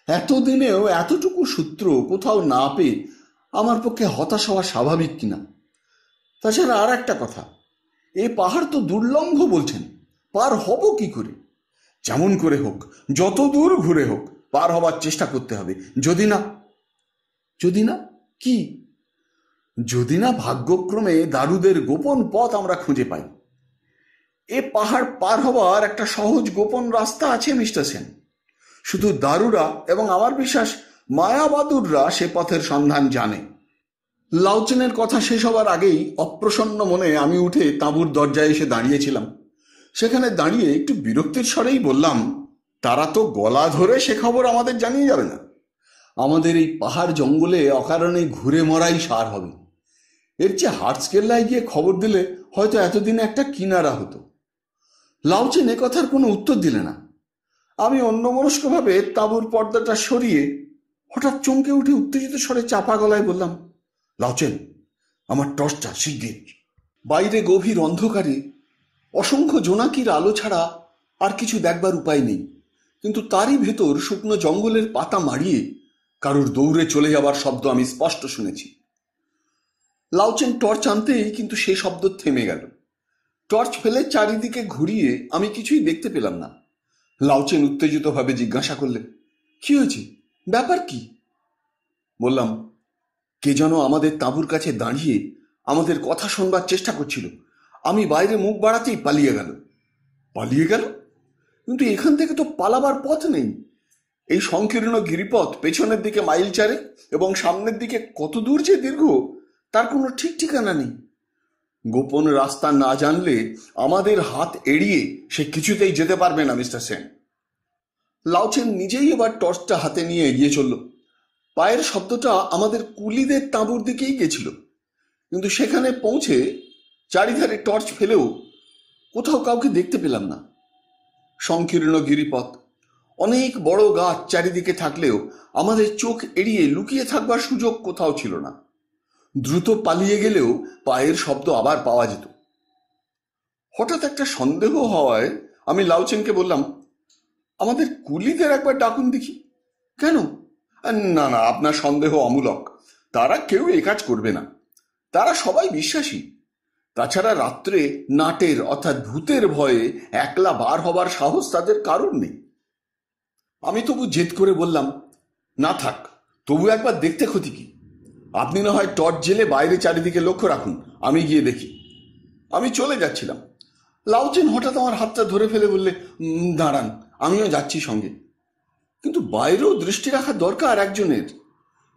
এতদিনেও এতটুকু সূত্র কোথাও না পেয়ে আমার পক্ষে হতাশ হওয়া স্বাভাবিক কিনা। তাছাড়া আর একটা কথা, এ পাহাড় তো দুর্লঙ্ঘ বলছেন, পার হব কি করে? যেমন করে হোক, যত দূর ঘুরে হোক পার হবার চেষ্টা করতে হবে। যদি না কি? যদি না ভাগ্যক্রমে দারুদের গোপন পথ আমরা খুঁজে পাই। এ পাহাড় পার হবার একটা সহজ গোপন রাস্তা আছে মিস্টার সেন। শুধু দারুরা এবং আমার বিশ্বাস মায়াবাদুররা সে পথের সন্ধান জানে। লাউচেনের কথা শেষ হবার আগেই অপ্রসন্ন মনে আমি উঠে তাঁবুর দরজায় এসে দাঁড়িয়েছিলাম। সেখানে দাঁড়িয়ে একটু বিরক্তির স্বরেই বললাম, তারা তো গলা ধরে সে খবর আমাদের জানিয়ে যাবে না। আমাদের এই পাহাড় জঙ্গলে অকারণে ঘুরে মরাই সার হবে। এর চেয়ে হার্টস্কেল্লায় গিয়ে খবর দিলে হয়তো এতদিনে একটা কিনারা হতো। লাউচেন এ কথার কোনো উত্তর দিলে না। আমি অন্যমনস্কভাবে তাঁবুর পর্দাটা সরিয়ে হঠাৎ চমকে উঠে উত্তেজিত স্বরে চাপা গলায় বললাম, লাউচেন, আমার টর্চটা শিগগির। বাইরে গভীর অন্ধকারে অসংখ্য জোনাকির আলো ছাড়া আর কিছু দেখবার উপায় নেই, কিন্তু তারই ভেতর শুকনো জঙ্গলের পাতা মারিয়ে কারুর দৌড়ে চলে যাবার শব্দ আমি স্পষ্ট শুনেছি। লাউচেন টর্চ আনতেই কিন্তু সেই শব্দ থেমে গেল। টর্চ ফেলে চারিদিকে ঘুরিয়ে আমি কিছুই দেখতে পেলাম না। লাউচেন উত্তেজিতভাবে জিজ্ঞাসা করলে, কি হয়েছে, ব্যাপার কি? বললাম, কে যেন আমাদের তাঁবুর কাছে দাঁড়িয়ে আমাদের কথা শোনবার চেষ্টা করছিল। আমি বাইরে মুখ বাড়াতেই পালিয়ে গেল। কিন্তু এখান থেকে তো পালাবার পথ নেই। এই সংকীর্ণ গিরিপথ পেছনের দিকে মাইল চারে এবং সামনের দিকে কত দূর যে দীর্ঘ তার কোনো ঠিক ঠিকানা নেই। গোপন রাস্তা না জানলে আমাদের হাত এড়িয়ে সে কিছুতেই যেতে পারবে না মিস্টার সেন। লাউচেন নিজেই এবার টর্চটা হাতে নিয়ে এগিয়ে চলল। পায়ের শব্দটা আমাদের কুলিদের তাঁবুর দিকেই গেছিল, কিন্তু সেখানে পৌঁছে চারিধারে টর্চ ফেলেও কোথাও কাউকে দেখতে পেলাম না। সংকীর্ণ গিরিপথ, অনেক বড় গাছ চারিদিকে থাকলেও আমাদের চোখ এড়িয়ে লুকিয়ে থাকবার সুযোগ কোথাও ছিল না। দ্রুত পালিয়ে গেলেও পায়ের শব্দ আবার পাওয়া যেত। হঠাৎ একটা সন্দেহ হওয়ায় আমি লাউচেনকে বললাম, আমাদের কুলিদের একবার ডাকুন দেখি। কেন? না, আপনার সন্দেহ অমূলক। তারা কেউ এ কাজ করবে না। তারা সবাই বিশ্বাসী। তাছাড়া রাত্রে নাটের অর্থাৎ ভূতের ভয়ে একলা বার হবার সাহস তাদের কারণ নেই। আমি তবু জেদ করে বললাম, না থাক, তবু একবার দেখতে ক্ষতি কি? আপনি না হয় টর্চ জেলে বাইরে চারিদিকে লক্ষ্য রাখুন, আমি গিয়ে দেখি। আমি চলে যাচ্ছিলাম। লাউচেন হঠাৎ আমার হাতটা ধরে ফেলে বললে, দাঁড়ান, আমিও যাচ্ছি সঙ্গে। কিন্তু বাইরেও দৃষ্টি রাখা দরকার একজনের।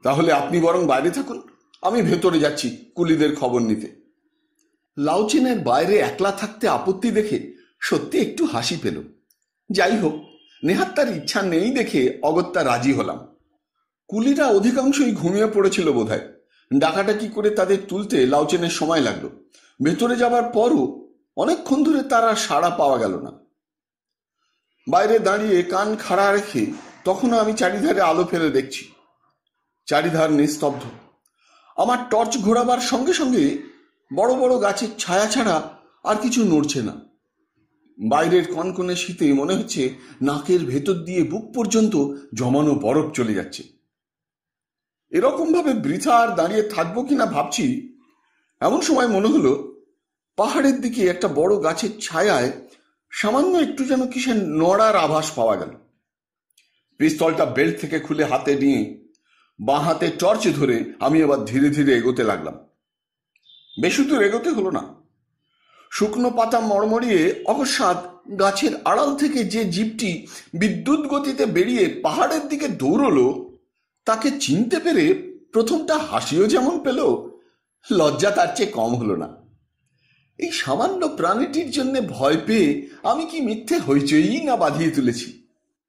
তাহলে আপনি বরং বাইরে থাকুন, আমি ভেতরে যাচ্ছি কুলিদের খবর নিতে। লাউচেনের বাইরে একলা থাকতে আপত্তি দেখে সত্যি একটু হাসি পেল। যাই হোক, নেহাত তার ইচ্ছা নেই দেখে অগত্যা রাজি হলাম। কুলিরা অধিকাংশই ঘুমিয়ে পড়েছিল বোধহয়। ডাকাডাকি করে তাদের তুলতে লাউচেনের সময় লাগলো। ভেতরে যাবার পরও অনেকক্ষণ ধরে তার আর সাড়া পাওয়া গেল না। বাইরে দাঁড়িয়ে কান খাড়া রেখে তখনও আমি চারিধারে আলো ফেলে দেখছি। চারিধার নিস্তব্ধ। আমার টর্চ ঘোরাবার সঙ্গে সঙ্গে বড় বড় গাছের ছায়া ছাড়া আর কিছু নড়ছে না। বাইরের কনকনে শীতে মনে হচ্ছে নাকের ভেতর দিয়ে বুক পর্যন্ত জমানো বরফ চলে যাচ্ছে। এরকম ভাবে বৃথা আর দাঁড়িয়ে থাকবো কিনা ভাবছি, এমন সময় মনে হলো পাহাড়ের দিকে একটা বড় গাছের ছায়ায় সামান্য একটু যেন কিসের নড়ার আভাস পাওয়া গেল। পিস্তলটা বেল্ট থেকে খুলে হাতে নিয়ে বাঁ হাতে টর্চ ধরে আমি আবার ধীরে ধীরে এগোতে লাগলাম। বেশি দূর এগোতে হলো না। শুকনো পাতা মড়মড়িয়ে অকস্মাৎ গাছের আড়াল থেকে যে জীবটি বিদ্যুৎ গতিতে বেরিয়ে পাহাড়ের দিকে দৌড়লো, তাকে চিনতে পেরে প্রথমটা হাসিও যেমন পেল, লজ্জা তার চেয়ে কম হলো না। এই সামান্য প্রাণীটির জন্য ভয় পেয়ে আমি কি মিথ্যে হইচই না বাঁধিয়ে তুলেছি।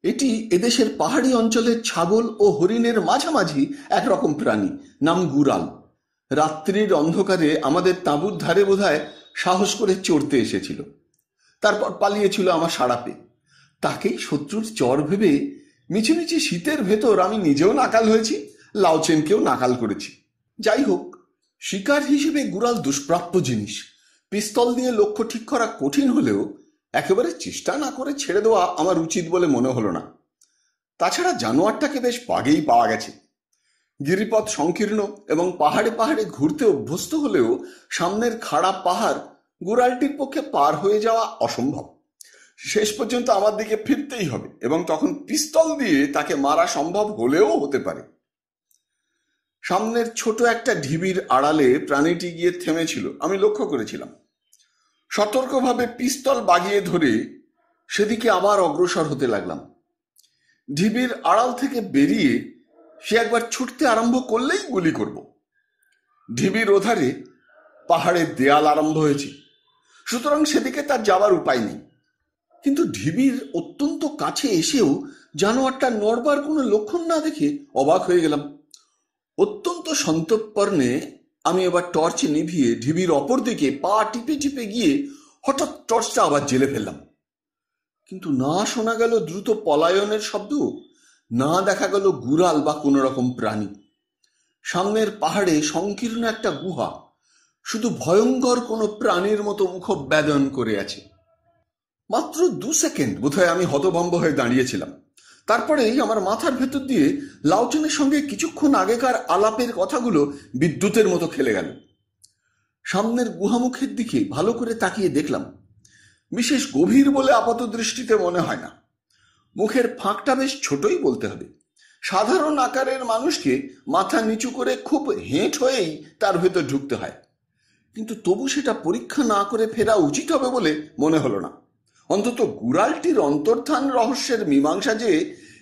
এটি এদেশের পাহাড়ি অঞ্চলের ছাগল ও হরিণের মাঝামাঝি একরকম প্রাণী, নাম গুরাল। রাত্রির অন্ধকারে আমাদের তাঁবুর ধারে বোধহয় সাহস করে চড়তে এসেছিল, তারপর পালিয়েছিল আমার সাড়া পেয়ে। তাকেই শত্রুর চর ভেবে মিছিমিছি শীতের ভেতর আমি নিজেও নাকাল হয়েছি, লাউচেনকেও নাকাল করেছি। যাই হোক, শিকার হিসেবে গুরাল দুষ্প্রাপ্য জিনিস। পিস্তল দিয়ে লক্ষ্য ঠিক করা কঠিন হলেও একেবারে চেষ্টা না করে ছেড়ে দেওয়া আমার উচিত বলে মনে হলো না। তাছাড়া জানোয়ারটাকে বেশ বাগেই পাওয়া গেছে। গিরিপথ সংকীর্ণ এবং পাহাড়ে পাহাড়ে ঘুরতে অভ্যস্ত হলেও সামনের খাড়া পাহাড় গুরালটির পক্ষে পার হয়ে যাওয়া অসম্ভব। শেষ পর্যন্ত আমার দিকে ফিরতেই হবে এবং তখন পিস্তল দিয়ে তাকে মারা সম্ভব হলেও হতে পারে। সামনের ছোট একটা ঢিবির আড়ালে প্রাণীটি গিয়ে থেমেছিল, আমি লক্ষ্য করেছিলাম। সতর্কভাবে পিস্তল বাগিয়ে ধরে সেদিকে আবার অগ্রসর হতে লাগলাম। ঢিবির আড়াল থেকে বেরিয়ে সে একবার ছুটতে আরম্ভ করলেই গুলি করব। ঢিবির ওধারে পাহাড়ের দেয়াল আরম্ভ হয়েছে, সুতরাং সেদিকে তার যাবার উপায় নেই। কিন্তু ঢিবির অত্যন্ত কাছে এসেও জানোয়ারটা নড়বার কোনো লক্ষণ না দেখে অবাক হয়ে গেলাম। অত্যন্ত সন্তর্পণে আমি এবার টর্চ নিভিয়ে ঢিবির অপর দিকে পা টিপে টিপে গিয়ে হঠাৎ টর্চটা আবার জ্বেলে ফেললাম। কিন্তু না শোনা গেল দ্রুত পলায়নের শব্দ, না দেখা গেল গুরাল বা কোনো রকম প্রাণী। সামনের পাহাড়ে সংকীর্ণ একটা গুহা, শুধু ভয়ঙ্কর কোনো প্রাণীর মতো মুখোদ্বেদন করে আছে। মাত্র 2 সেকেন্ড বোধহয় আমি হতভম্ব হয়ে দাঁড়িয়েছিলাম। তারপরেই আমার মাথার ভেতর দিয়ে লাউচেনের সঙ্গে কিছুক্ষণ আগেকার আলাপের কথাগুলো বিদ্যুতের মতো খেলে গেল। সামনের গুহামুখের দিকে ভালো করে তাকিয়ে দেখলাম, বিশেষ গভীর বলে আপাত দৃষ্টিতে মনে হয় না। মুখের ফাঁকটা বেশ ছোটই বলতে হবে। সাধারণ আকারের মানুষকে মাথা নিচু করে খুব হেঁট হয়েই তার ভেতর ঢুকতে হয়, কিন্তু তবু সেটা পরীক্ষা না করে ফেরা উচিত হবে বলে মনে হলো না। অন্তত গুরালটির অন্তর্ধান রহস্যের মীমাংসা যে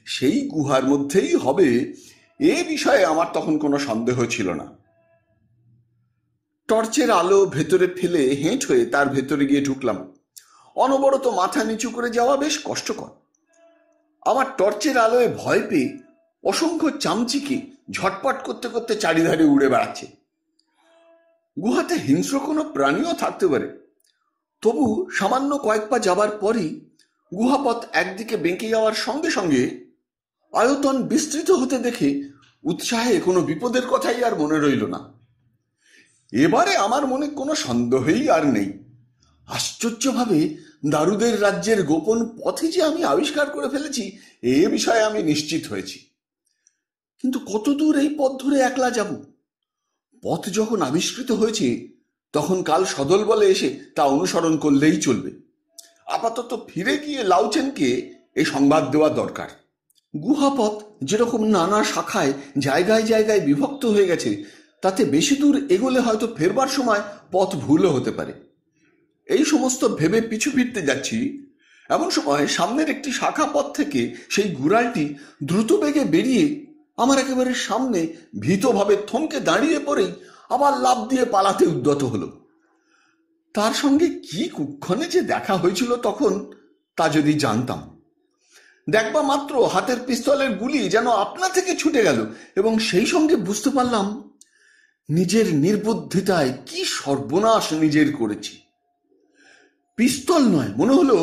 সেই গুহার মধ্যেই হবে, এ বিষয়ে আমার তখন কোনো সন্দেহ ছিল না। টর্চের আলো ভেতরে ফেলে হেঁট হয়ে তার ভেতরে গিয়ে ঢুকলাম। অনবরত মাথা নিচু করে যাওয়া বেশ কষ্টকর। আমার টর্চের আলোয় ভয় পেয়ে অসংখ্য চামচিকে ঝটপট করতে করতে চারিধারে উড়ে বেড়াচ্ছে। গুহাতে হিংস্র কোনো প্রাণীও থাকতে পারে, তবু সামান্য কয়েক পা যাবার পরই গুহাপথ একদিকে বেঁকে যাওয়ার সঙ্গে সঙ্গে আয়তন বিস্তৃত হতে দেখে উৎসাহে কোনো বিপদের কথাই আর মনে রইল না। এবারে আমার মনে কোনো সন্দেহই আর নেই। আশ্চর্যভাবে দারুদের রাজ্যের গোপন পথে যে আমি আবিষ্কার করে ফেলেছি, এ বিষয়ে আমি নিশ্চিত হয়েছি। কিন্তু কতদূর এই পথ ধরে একলা যাব? পথ যখন আবিষ্কৃত হয়েছে, তখন কাল সদল বলে এসে তা অনুসরণ করলেই চলবে। আপাতত ফিরে গিয়ে লাউচেনকে এই সংবাদ দেওয়া দরকার। গুহাপথ যেরকম নানা শাখায় জায়গায় জায়গায় বিভক্ত হয়ে গেছে, তাতে বেশি দূর এগোলে হয়তো ফেরবার সময় পথ ভুলও হতে পারে। এই সমস্ত ভেবে পিছু ফিরতে যাচ্ছি, এমন সময় সামনের একটি শাখা পথ থেকে সেই গুরালটি দ্রুত বেগে বেরিয়ে আমার একেবারে সামনে ভীতভাবে থমকে দাঁড়িয়ে পড়েই আবার লাফ দিয়ে পালাতে উদ্যত হলো। তার সঙ্গে কি কুক্ষণে যে দেখা হয়েছিল তখন, তা যদি জানতাম। দেখবা মাত্র হাতের পিস্তলের গুলি যেন আপনা থেকে ছুটে গেল, এবং সেই সঙ্গে বুঝতে পারলাম নিজের নির্বুদ্ধিতায় কি সর্বনাশ নিজের করেছি। পিস্তল নয়, মনে হলো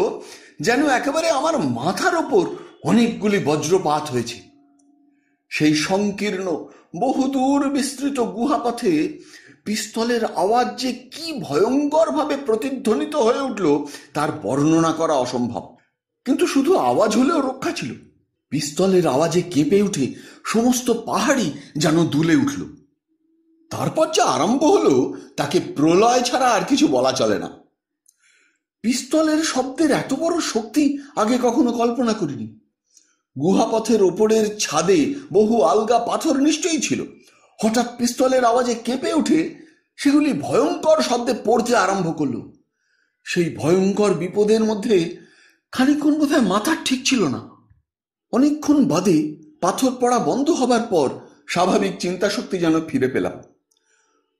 যেন একেবারে আমার মাথার ওপর অনেকগুলি বজ্রপাত হয়েছে। সেই সংকীর্ণ বহুদূর বিস্তৃত গুহাপথে পিস্তলের আওয়াজ যে কি ভয়ঙ্করভাবে প্রতিধ্বনিত হয়ে উঠল তার বর্ণনা করা অসম্ভব। কিন্তু শুধু আওয়াজ হলেও রক্ষা ছিল। পিস্তলের আওয়াজে কেঁপে উঠে সমস্ত পাহাড়ই যেন দুলে উঠল। তারপর যা আরম্ভ হলো তাকে প্রলয় ছাড়া আর কিছু বলা চলে না। পিস্তলের শব্দের এত বড় শক্তি আগে কখনো কল্পনা করিনি। গুহাপথের ওপরের ছাদে বহু আলগা পাথর নিশ্চয়ই ছিল। হঠাৎ পিস্তলের আওয়াজে কেঁপে উঠে সেগুলি ভয়ঙ্কর শব্দে পড়তে আরম্ভ করল। সেই ভয়ঙ্কর বিপদের মধ্যে খানিকক্ষণ বোধহয় মাথা ঠিক ছিল না। অনেকক্ষণ বাদে পাথর পড়া বন্ধ হবার পর স্বাভাবিক চিন্তা শক্তি যেন ফিরে পেলাম।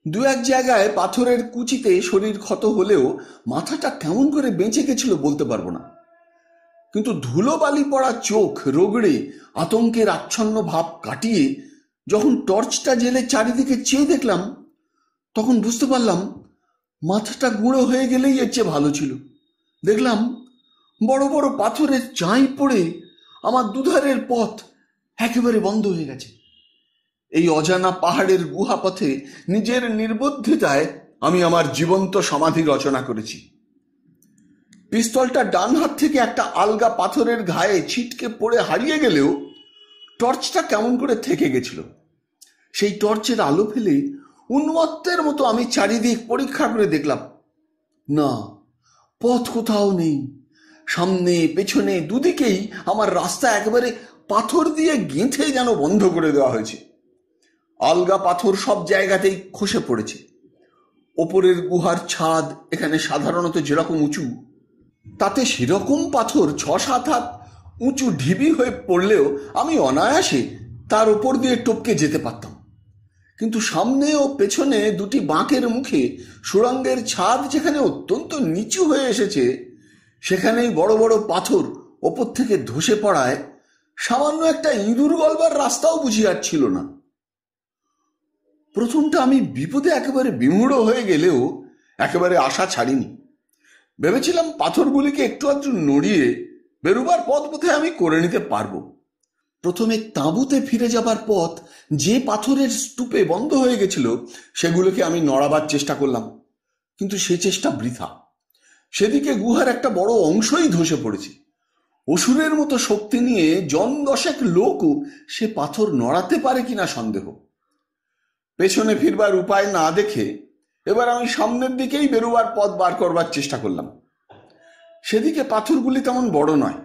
দু এক জায়গায় পাথরের কুচিতে শরীর ক্ষত হলেও মাথাটা কেমন করে বেঁচে গেছিল বলতে পারবো না। কিন্তু ধুলোবালি পড়া চোখ রগড়ে আতঙ্কের আচ্ছন্ন ভাব কাটিয়ে যখন টর্চটা জেলে চারিদিকে চেয়ে দেখলাম, তখন বুঝতে পারলাম মাথাটা গুঁড়ো হয়ে গেলেই এর চেয়ে ভালো ছিল। দেখলাম বড় বড় পাথরের চাঁই পড়ে আমার দুধারের পথ একেবারে বন্ধ হয়ে গেছে। এই অজানা পাহাড়ের গুহাপথে নিজের নির্বুদ্ধিতায় আমি আমার জীবন্ত সমাধি রচনা করেছি। পিস্তলটা ডান হাত থেকে একটা আলগা পাথরের ঘায়ে ছিটকে পড়ে হারিয়ে গেলেও টর্চটা কেমন করে থেকে গেছিল। সেই টর্চের আলো ফেলে উন্মত্তের মতো আমি চারিদিক পরীক্ষা করে দেখলাম, না, পথ কোথাও নেই। সামনে পেছনে দুদিকেই আমার রাস্তা একেবারে পাথর দিয়ে গেঁথে যেন বন্ধ করে দেওয়া হয়েছে। আলগা পাথর সব জায়গাতেই খসে পড়েছে। ওপরের গুহার ছাদ এখানে সাধারণত যেরকম উঁচু, তাতে সেরকম পাথর ৬-৭ হাত উঁচু ঢিবি হয়ে পড়লেও আমি অনায়াসে তার ওপর দিয়ে টপকে যেতে পারতাম। কিন্তু সামনে ও পেছনে দুটি বাঁকের মুখে সুড়ঙ্গের ছাদ যেখানে অত্যন্ত নিচু হয়ে এসেছে, সেখানেই বড় বড় পাথর ওপর থেকে ধসে পড়ায় সামান্য একটা ইঁদুর গলবার রাস্তাও বুঝি আর ছিল না। প্রথমটা আমি বিপদে একেবারে বিমূঢ় হয়ে গেলেও একেবারে আশা ছাড়িনি। ভেবেছিলাম পাথরগুলিকে একটু আধটু নড়িয়ে বেরোবার পথ বোধহয় আমি করে নিতে পারবো। প্রথমে তাঁবুতে ফিরে যাবার পথ যে পাথরের স্তূপে বন্ধ হয়ে গেছিল সেগুলোকে আমি নড়াবার চেষ্টা করলাম, কিন্তু সে চেষ্টা বৃথা। সেদিকে গুহার একটা বড় অংশই ধসে পড়েছে। অসুরের মতো শক্তি নিয়ে ১০ লোকও সে পাথর নড়াতে পারে কিনা সন্দেহ। পেছনে ফিরবার উপায় না দেখে এবার আমি সামনের দিকেই বেরোবার পথ বার করবার চেষ্টা করলাম। সেদিকে পাথরগুলি তেমন বড় নয়,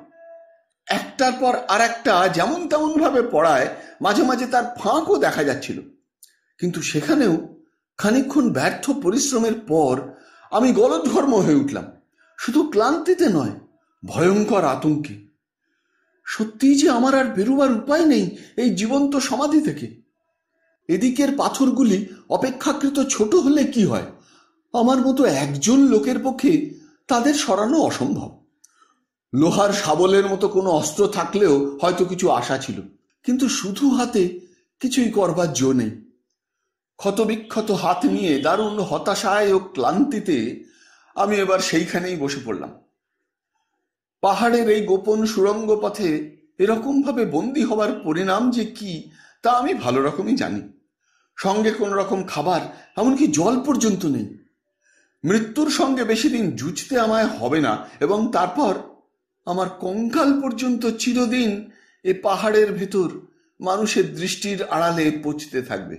একটার পর আর একটা যেমন তেমন ভাবে পড়ায় মাঝে মাঝে তার ফাঁকও দেখা যাচ্ছিল। কিন্তু সেখানেও খানিকক্ষণ ব্যর্থ পরিশ্রমের পর আমি গলদঘর্ম হয়ে উঠলাম, শুধু ক্লান্তিতে নয়, ভয়ঙ্কর আতঙ্কে। সত্যিই যে আমার আর বেরোবার উপায় নেই এই জীবন্ত সমাধি থেকে। এদিকের পাথরগুলি অপেক্ষাকৃত ছোট হলে কি হয়, আমার মতো একজন লোকের পক্ষে তাদের সরানো অসম্ভব। লোহার শাবলের মতো কোনো অস্ত্র থাকলেও হয়তো কিছু আশা ছিল, কিন্তু শুধু হাতে কিছুই করবার জো নেই। ক্ষতবিক্ষত হাত নিয়ে দারুণ হতাশায় ও ক্লান্তিতে আমি এবার সেইখানেই বসে পড়লাম। পাহাড়ের এই গোপন সুড়ঙ্গ পথে এরকম ভাবে বন্দী হবার পরিণাম যে কি তা আমি ভালো রকমই জানি। সঙ্গে কোন রকম খাবার, এমনকি জল পর্যন্ত নেই। মৃত্যুর সঙ্গে বেশি দিন জুঝতে আমায় হবে না, এবং তারপর আমার কঙ্কাল পর্যন্ত চিরদিন এ পাহাড়ের ভেতর মানুষের দৃষ্টির আড়ালে পচতে থাকবে।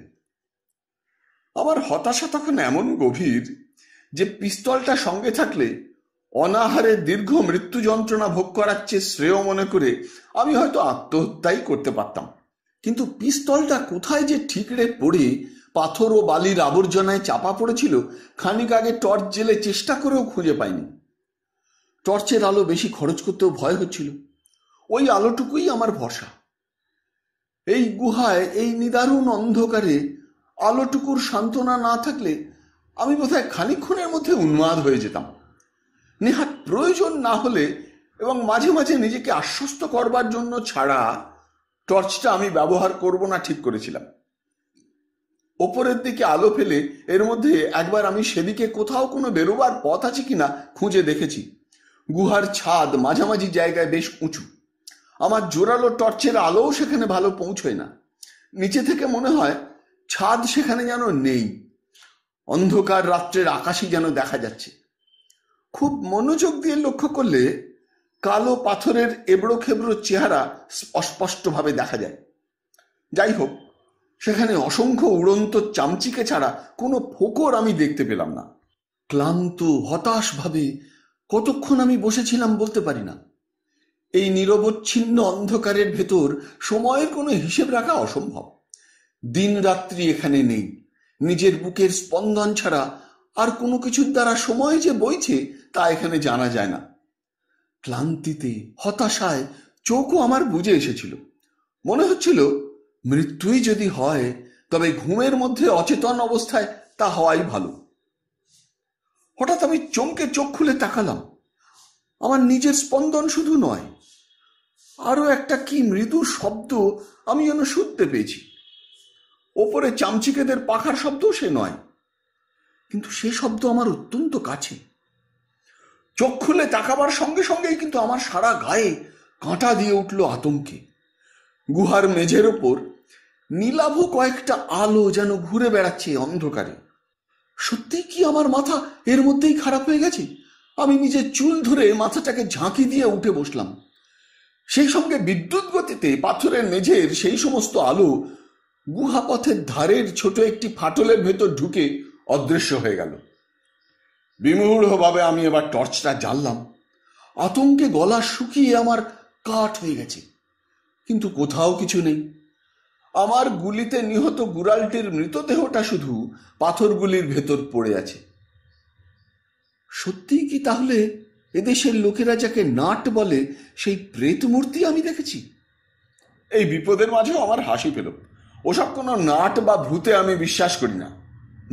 আমার হতাশা তখন এমন গভীর যে পিস্তলটা সঙ্গে থাকলে অনাহারে দীর্ঘ মৃত্যু যন্ত্রণা ভোগ করার চেয়ে শ্রেয় মনে করে আমি হয়তো আত্মহত্যাই করতে পারতাম। কিন্তু পিস্তলটা কোথায় যে ঠিকরে পড়ে পাথর ও বালির আবর্জনায় চাপা পড়েছিল খানিক আগে টর্চ জেলে চেষ্টা করেও খুঁজে পাইনি। টর্চের আলো বেশি খরচ করতেও ভয় হচ্ছিল। ওই আলোটুকুই আমার ভরসা। এই গুহায় এই নিদারুণ অন্ধকারে আলোটুকুর সান্ত্বনা না থাকলে আমি বোধহয় খানিকক্ষণের মধ্যে উন্মাদ হয়ে যেতাম। নেহাত প্রয়োজন না হলে এবং মাঝে মাঝে নিজেকে আশ্বস্ত করবার জন্য ছাড়া টর্চটা আমি ব্যবহার করব না ঠিক করেছিলাম। ওপরের দিকে আলো ফেলে এর মধ্যে একবার আমি সেদিকে কোথাও কোনো বেরোবার পথ আছে কিনা খুঁজে দেখেছি। গুহার ছাদ মাঝামাঝি জায়গায় বেশ উঁচু। আমার জোরালো টর্চের আলোও সেখানে ভালো পৌঁছয় না। নিচে থেকে মনে হয় ছাদ সেখানে যেন নেই, অন্ধকার রাত্রের আকাশই যেন দেখা যাচ্ছে। খুব মনোযোগ দিয়ে লক্ষ্য করলে কালো পাথরের এবড়ো খেবড়ো চেহারা অস্পষ্টভাবে দেখা যায়। যাই হোক, সেখানে অসংখ্য উড়ন্ত চামচিকে ছাড়া কোনো ফোকর আমি দেখতে পেলাম না। ক্লান্ত হতাশভাবে কতক্ষণ আমি বসেছিলাম বলতে পারি না। এই নিরবচ্ছিন্ন অন্ধকারের ভেতর সময়ের কোনো হিসেব রাখা অসম্ভব। দিন রাত্রি এখানে নেই। নিজের বুকের স্পন্দন ছাড়া আর কোনো কিছুর দ্বারা সময় যে বইছে তা এখানে জানা যায় না। ক্লান্তিতে হতাশায় চোখও আমার বুজে এসেছিল। মনে হচ্ছিল মৃত্যুই যদি হয় তবে ঘুমের মধ্যে অচেতন অবস্থায় তা হওয়াই ভালো। হঠাৎ আমি চমকে চোখ খুলে তাকালাম। আমার নিজের স্পন্দন শুধু নয়, আরো একটা কি মৃদু শব্দ আমি যেন শুনতে পেয়েছি। ওপরে চামচিকেদের পাখার শব্দ সে নয়, কিন্তু সে শব্দ আমার অত্যন্ত কাছে। চোখ খুলে তাকাবার সঙ্গে সঙ্গেই কিন্তু আমার সারা গায়ে কাঁটা দিয়ে উঠল আতঙ্কে। গুহার মেঝের ওপর নীলাভ কয়েকটা আলো যেন ঘুরে বেড়াচ্ছে অন্ধকারে। সত্যি কি আমার মাথা এর মধ্যেই খারাপ হয়ে গেছে? আমি নিজের চুল ধরে মাথাটাকে ঝাঁকি দিয়ে উঠে বসলাম। সেই সঙ্গে বিদ্যুৎ গতিতে পাথরের মেঝের সেই সমস্ত আলো গুহাপথের ধারের ছোট একটি ফাটলের ভেতর ঢুকে অদৃশ্য হয়ে গেল। বিমূঢ়ভাবে আমি এবার টর্চটা জ্বাললাম। আতঙ্কে গলা শুকিয়ে আমার কাঠ হয়ে গেছে, কিন্তু কোথাও কিছু নেই। আমার গুলিতে নিহত গুড়ালটির মৃতদেহটা শুধু পাথরগুলির ভেতর পড়ে আছে। সত্যিই কি তাহলে এদেশের লোকেরা যাকে নাট বলে সেই প্রেত মূর্তি আমি দেখেছি? এই বিপদের মাঝেও আমার হাসি পেল। ওসব কোনো নাট বা ভূতে আমি বিশ্বাস করি না।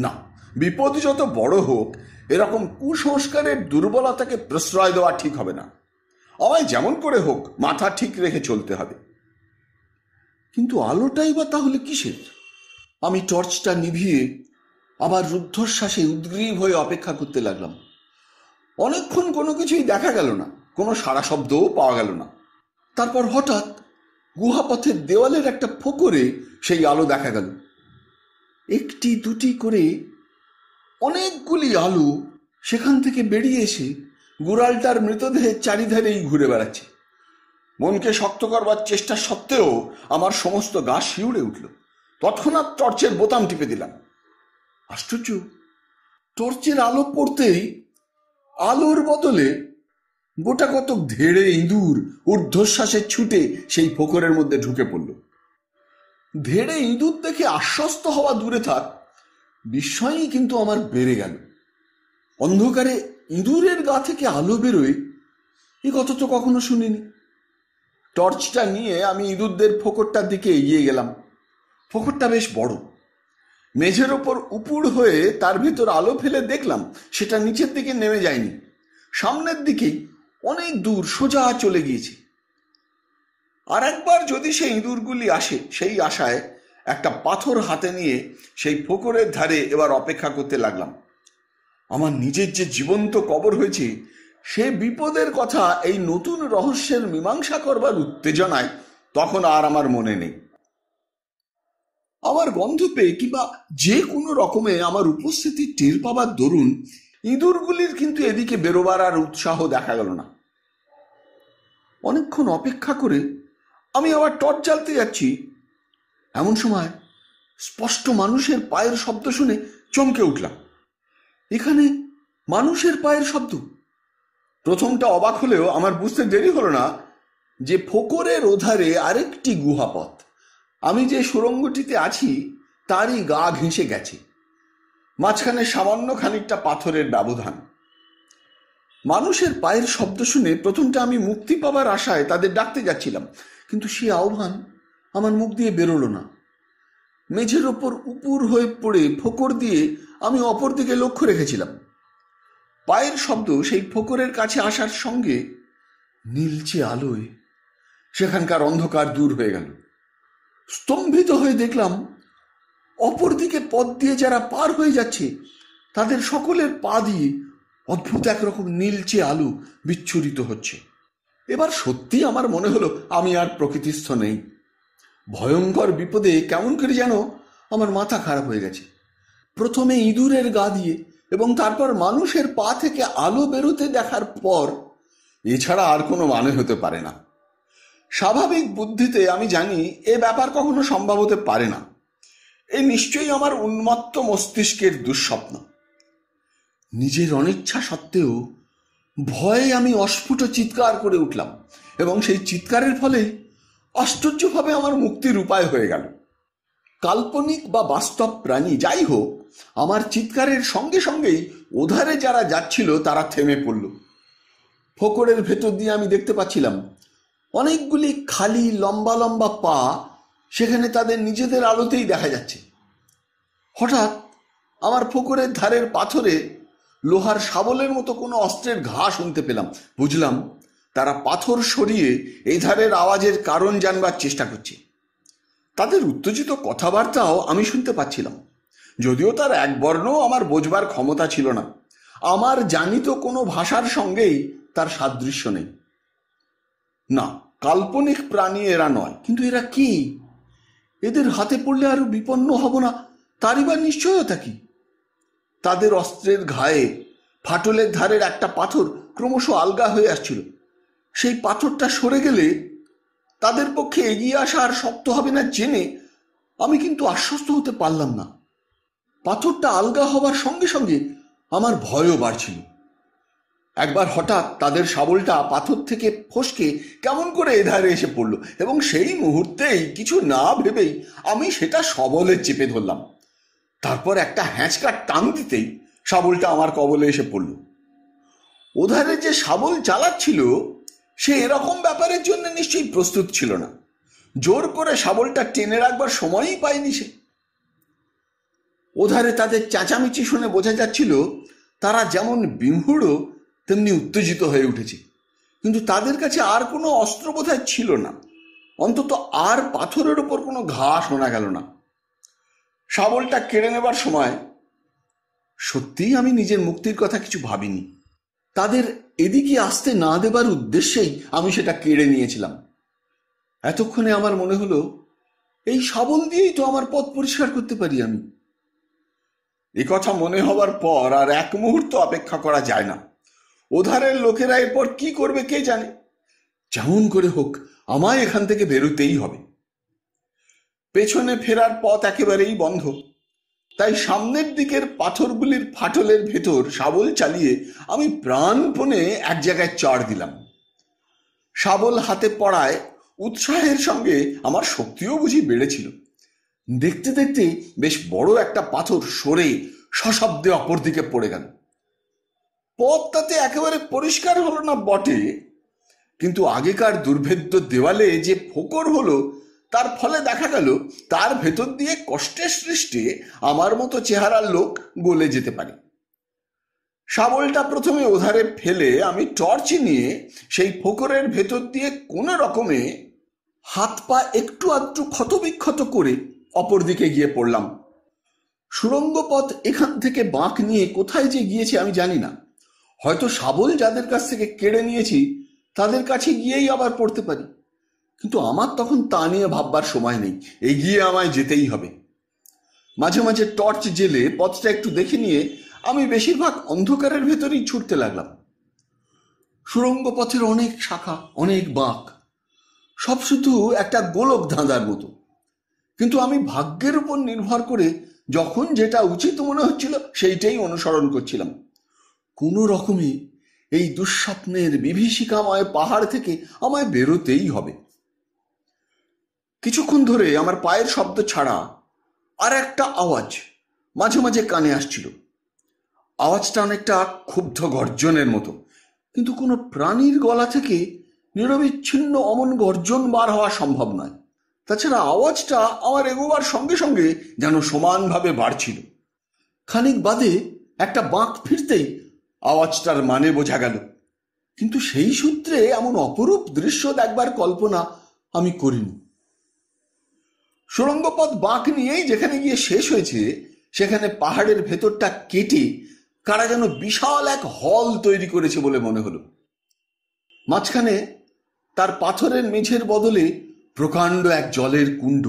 না, বিপদ যত বড় হোক এরকম কুসংস্কারের দুর্বলতাকে প্রশ্রয় দেওয়া ঠিক হবে না। আমায় যেমন করে হোক মাথা ঠিক রেখে চলতে হবে। কিন্তু আলোটাই বা তাহলে কিসের? আমি টর্চটা নিভিয়ে আবার রুদ্ধশ্বাসে উদ্গ্রীব হয়ে অপেক্ষা করতে লাগলাম। অনেকক্ষণ কোনো কিছুই দেখা গেল না, কোনো সাড়া শব্দও পাওয়া গেল না। তারপর হঠাৎ গুহাপথের দেওয়ালের একটা ফোকরে সেই আলো দেখা গেল। একটি দুটি করে অনেকগুলি আলো সেখান থেকে বেরিয়ে এসে গুড়ালটার মৃতদেহের চারিধারেই ঘুরে বেড়াচ্ছে। মনকে শক্ত করবার চেষ্টা সত্ত্বেও আমার সমস্ত গা শিউরে উঠল। তৎক্ষণাৎ টর্চের বোতাম টিপে দিলাম। আশ্চর্য, টর্চের আলো পড়তেই আলোর বদলে গোটা কতক ধেড়ে ইঁদুর ঊর্ধ্বশ্বাসে ছুটে সেই ফোকরের মধ্যে ঢুকে পড়ল। ধেড়ে ইঁদুর দেখে আশ্বস্ত হওয়া দূরে থাক, বিস্ময়ই কিন্তু আমার বেড়ে গেল। অন্ধকারে ইঁদুরের গা থেকে আলো বেরোয় এ কথা তো কখনো শুনিনি। টর্চটা নিয়ে আমি ইঁদুরদের ফোকরটার দিকে এগিয়ে গেলাম। ফোকরটা বেশ বড়। মেঝের ওপর উপুড় হয়ে তার ভিতর আলো ফেলে দেখলাম সেটা নিচের দিকে নেমে যায়নি, সামনের দিকেই অনেক দূর সোজা চলে গিয়েছে। আর একবার যদি সেই ইঁদুরগুলি আসে সেই আশায় একটা পাথর হাতে নিয়ে সেই ফোকরের ধারে এবার অপেক্ষা করতে লাগলাম। আমার নিজের যে জীবন্ত কবর হয়েছে সে বিপদের কথা এই নতুন রহস্যের মীমাংসা করবার উত্তেজনায় তখন আর আমার মনে নেই। আমার গন্ধ পেয়ে কিংবা যে কোনো রকমে আমার উপস্থিতি টের পাবার দরুন ইঁদুরগুলির কিন্তু এদিকে বেরোবার আর উৎসাহ দেখা গেল না। অনেকক্ষণ অপেক্ষা করে আমি আবার টর্চ জ্বালতে যাচ্ছি, এমন সময় স্পষ্ট মানুষের পায়ের শব্দ শুনে চমকে উঠলাম। এখানে মানুষের পায়ের শব্দ। প্রথমটা অবাক হলেও আমার বুঝতে দেরি হলো না যে ফোকরের ওধারে আরেকটি গুহাপথ, আমি যে সুড়ঙ্গটিতে আছি তারই গা ঘেঁষে গেছে। মাঝখানে সামান্য খানিকটা পাথরের ব্যবধান। মানুষের পায়ের শব্দ শুনে প্রথমটা আমি মুক্তি পাবার আশায় তাদের ডাকতে যাচ্ছিলাম, কিন্তু সে আহ্বান আমার মুখ দিয়ে বেরোলো না। মেঝের ওপর উপুর হয়ে পড়ে ফোকর দিয়ে আমি অপর দিকে লক্ষ্য রেখেছিলাম। পায়ের শব্দ সেই ফোকরের কাছে আসার সঙ্গে নীলচে আলোয় সেখানকার অন্ধকার দূর হয়ে গেল। স্তম্ভিত হয়ে দেখলাম অপর দিকে পথ দিয়ে যারা পার হয়ে যাচ্ছে তাদের সকলের পা দিয়ে অদ্ভুত একরকম নীলচে আলো বিচ্ছুরিত হচ্ছে। এবার সত্যি আমার মনে হলো আমি আর প্রকৃতিস্থ নেই। ভয়ঙ্কর বিপদে কেমন করে যেন আমার মাথা খারাপ হয়ে গেছে। প্রথমে ইঁদুরের গা দিয়ে এবং তারপর মানুষের পা থেকে আলো বেরোতে দেখার পর এছাড়া আর কোনো মানে হতে পারে না। স্বাভাবিক বুদ্ধিতে আমি জানি এ ব্যাপার কখনো সম্ভব হতে পারে না। এ নিশ্চয়ই আমার উন্মত্ত মস্তিষ্কের দুঃস্বপ্ন। নিজের অনিচ্ছা সত্ত্বেও ভয়ে আমি অস্ফুট চিৎকার করে উঠলাম এবং সেই চিৎকারের ফলে আশ্চর্যভাবে আমার মুক্তির উপায় হয়ে গেল। কাল্পনিক বা বাস্তব প্রাণী যাই হোক, আমার চিৎকারের সঙ্গে সঙ্গেই ওধারে যারা যাচ্ছিল তারা থেমে পড়ল। ফোকরের ভেতর দিয়ে আমি দেখতে পাচ্ছিলাম অনেকগুলি খালি লম্বা লম্বা পা সেখানে তাদের নিজেদের আলোতেই দেখা যাচ্ছে। হঠাৎ আমার ফোকরের ধারের পাথরে লোহার শাবলের মতো কোনো অস্ত্রের ঘা শুনতে পেলাম। বুঝলাম তারা পাথর সরিয়ে এই ধারের আওয়াজের কারণ জানবার চেষ্টা করছে। তাদের উত্তেজিত কথাবার্তাও আমি শুনতে পাচ্ছিলাম, যদিও তার এক বর্ণও আমার বোঝবার ক্ষমতা ছিল না। আমার জানিত কোনো ভাষার সঙ্গেই তার সাদৃশ্য নেই। না, কাল্পনিক প্রাণী এরা নয়, কিন্তু এরা কি? এদের হাতে পড়লে আরো বিপন্ন হব না তারই বা নিশ্চয়তা কি? তাদের অস্ত্রের ঘায়ে ফাটলের ধারের একটা পাথর ক্রমশ আলগা হয়ে আসছিল। সেই পাথরটা সরে গেলে তাদের পক্ষে এগিয়ে আসা আর শক্ত হবে না জেনে আমি কিন্তু আশ্বস্ত হতে পারলাম না। পাথরটা আলগা হবার সঙ্গে সঙ্গে আমার ভয়ও বাড়ছিল। একবার হঠাৎ তাদের শাবলটা পাথর থেকে ফসকে কেমন করে এধারে এসে পড়ল এবং সেই মুহূর্তেই কিছু না ভেবেই আমি সেটা সবলে চেপে ধরলাম। তারপর একটা হ্যাঁচকা টান দিতেই শাবলটা আমার কবলে এসে পড়ল। ওধারে যে শাবল চালাচ্ছিল সে এরকম ব্যাপারের জন্য নিশ্চয়ই প্রস্তুত ছিল না। জোর করে শাবলটা টেনে রাখবার সময়ই পায়নি সে। ওধারে তাদের চেঁচামেচি শুনে বোঝা যাচ্ছিল তারা যেমন বিমূঢ় তেমনি উত্তেজিত হয়ে উঠেছে, কিন্তু তাদের কাছে আর কোনো অস্ত্র বোধহয় ছিল না। অন্তত আর পাথরের ওপর কোনো ঘা শোনা গেল না। শাবলটা কেড়ে নেবার সময় সত্যিই আমি নিজের মুক্তির কথা কিছু ভাবিনি। তাদের এদিকে আসতে না দেবার উদ্দেশ্যেই আমি সেটা কেড়ে নিয়েছিলাম। এতক্ষণে আমার মনে হলো এই শাবল দিয়েই তো আমার পথ পরিষ্কার করতে পারি আমি। এ কথা মনে হবার পর আর এক মুহূর্ত অপেক্ষা করা যায় না। ওধারের লোকেরা এরপর কি করবে কে জানে। যেমন করে হোক আমায় এখান থেকে বেরোতেই হবে। পেছনে ফেরার পথ একেবারেই বন্ধ, তাই সামনের দিকের পাথরগুলির ফাটলের ভেতর শাবল চালিয়ে আমি প্রাণপণে এক জায়গায় চড় দিলাম। শাবল হাতে পড়ায় উৎসাহের সঙ্গে আমার শক্তিও বুঝি বেড়েছিল। দেখতে দেখতে বেশ বড় একটা পাথর সরে সশব্দে অপর দিকে পড়ে গেল। পথ তাতে একেবারে পরিষ্কার হলো না বটে, কিন্তু আগেকার দুর্ভেদ্য দেওয়ালে যে ফোকর হলো তার ফলে দেখা গেল তার ভেতর দিয়ে কষ্টে সৃষ্টে আমার মতো চেহারার লোক গলে যেতে পারে। শাবলটা প্রথমে ওধারে ফেলে আমি টর্চ নিয়ে সেই ফোকরের ভেতর দিয়ে কোনো রকমে হাত পা একটু আধটু ক্ষতবিক্ষত করে অপর দিকে গিয়ে পড়লাম। সুড়ঙ্গ পথ এখান থেকে বাঁক নিয়ে কোথায় যে গিয়েছে আমি জানি না। হয়তো শাবল যাদের কাছ থেকে কেড়ে নিয়েছি তাদের কাছে গিয়েই আবার পড়তে পারি, কিন্তু আমার তখন তা নিয়ে ভাববার সময় নেই। এগিয়ে আমায় যেতেই হবে। মাঝে মাঝে টর্চ জেলে পথটা একটু দেখে নিয়ে আমি বেশিরভাগ অন্ধকারের ভেতরেই ছুটতে লাগলাম। সুড়ঙ্গ পথের অনেক শাখা, অনেক বাঁক, সব শুধু একটা গোলক ধাঁধার মতো, কিন্তু আমি ভাগ্যের উপর নির্ভর করে যখন যেটা উচিত মনে হচ্ছিল সেইটাই অনুসরণ করছিলাম। কোনো রকমে এই দুঃস্বপ্নের বিভীষিকাময় পাহাড় থেকে আমায় বেরোতেই হবে। কিছুক্ষণ ধরে আমার পায়ের শব্দ ছাড়া আর একটা আওয়াজ মাঝে মাঝে কানে আসছিল। আওয়াজটা অনেকটা ক্ষুব্ধ গর্জনের মতো, কিন্তু কোনো প্রাণীর গলা থেকে নিরবিচ্ছিন্ন অমন গর্জন বার হওয়া সম্ভব নয়। তাছাড়া আওয়াজটা আমার এগোবার সঙ্গে সঙ্গে যেন সমানভাবে বাড়ছিল। খানিক বাদে একটা বাঁক ফিরতেই আওয়াজটার মানে বোঝা গেল, কিন্তু সেই সূত্রে এমন অপরূপ দৃশ্য দেখবার কল্পনা আমি করিনি। সুড়ঙ্গ পথ বাঁক নিয়েই যেখানে গিয়ে শেষ হয়েছে সেখানে পাহাড়ের ভেতরটা কেটে কারা যেন বিশাল এক হল তৈরি করেছে বলে মনে হলো। মাঝখানে তার পাথরের মেঝের বদলে প্রকাণ্ড এক জলের কুণ্ড।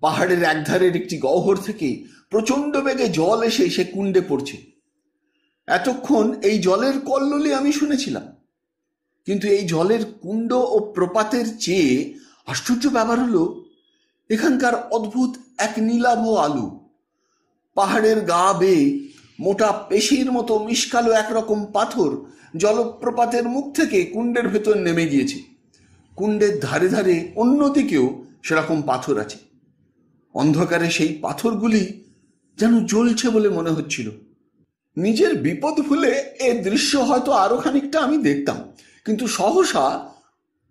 পাহাড়ের একধারের একটি গহ্বর থেকে প্রচণ্ড বেগে জল এসে সে কুণ্ডে পড়ছে। এতক্ষণ এই জলের কল্লোলে আমি শুনেছিলাম, কিন্তু এই জলের কুণ্ড ও প্রপাতের চেয়ে আশ্চর্য ব্যাপার হলো এখানকার অদ্ভুত এক নীলাভ আলো। পাহাড়ের গা বেয়ে মোটা পেশির মতো মিশকালো একরকম পাথর জলপ্রপাতের মুখ থেকে কুণ্ডের ভেতর নেমে গিয়েছে। কুণ্ডের ধারে ধারে অন্যদিকেও সেরকম পাথর আছে। অন্ধকারে সেই পাথরগুলি যেন জ্বলছে বলে মনে হচ্ছিল। নিজের বিপদ ভুলে এ দৃশ্য হয়তো আরো খানিকটা আমি দেখতাম, কিন্তু সহসা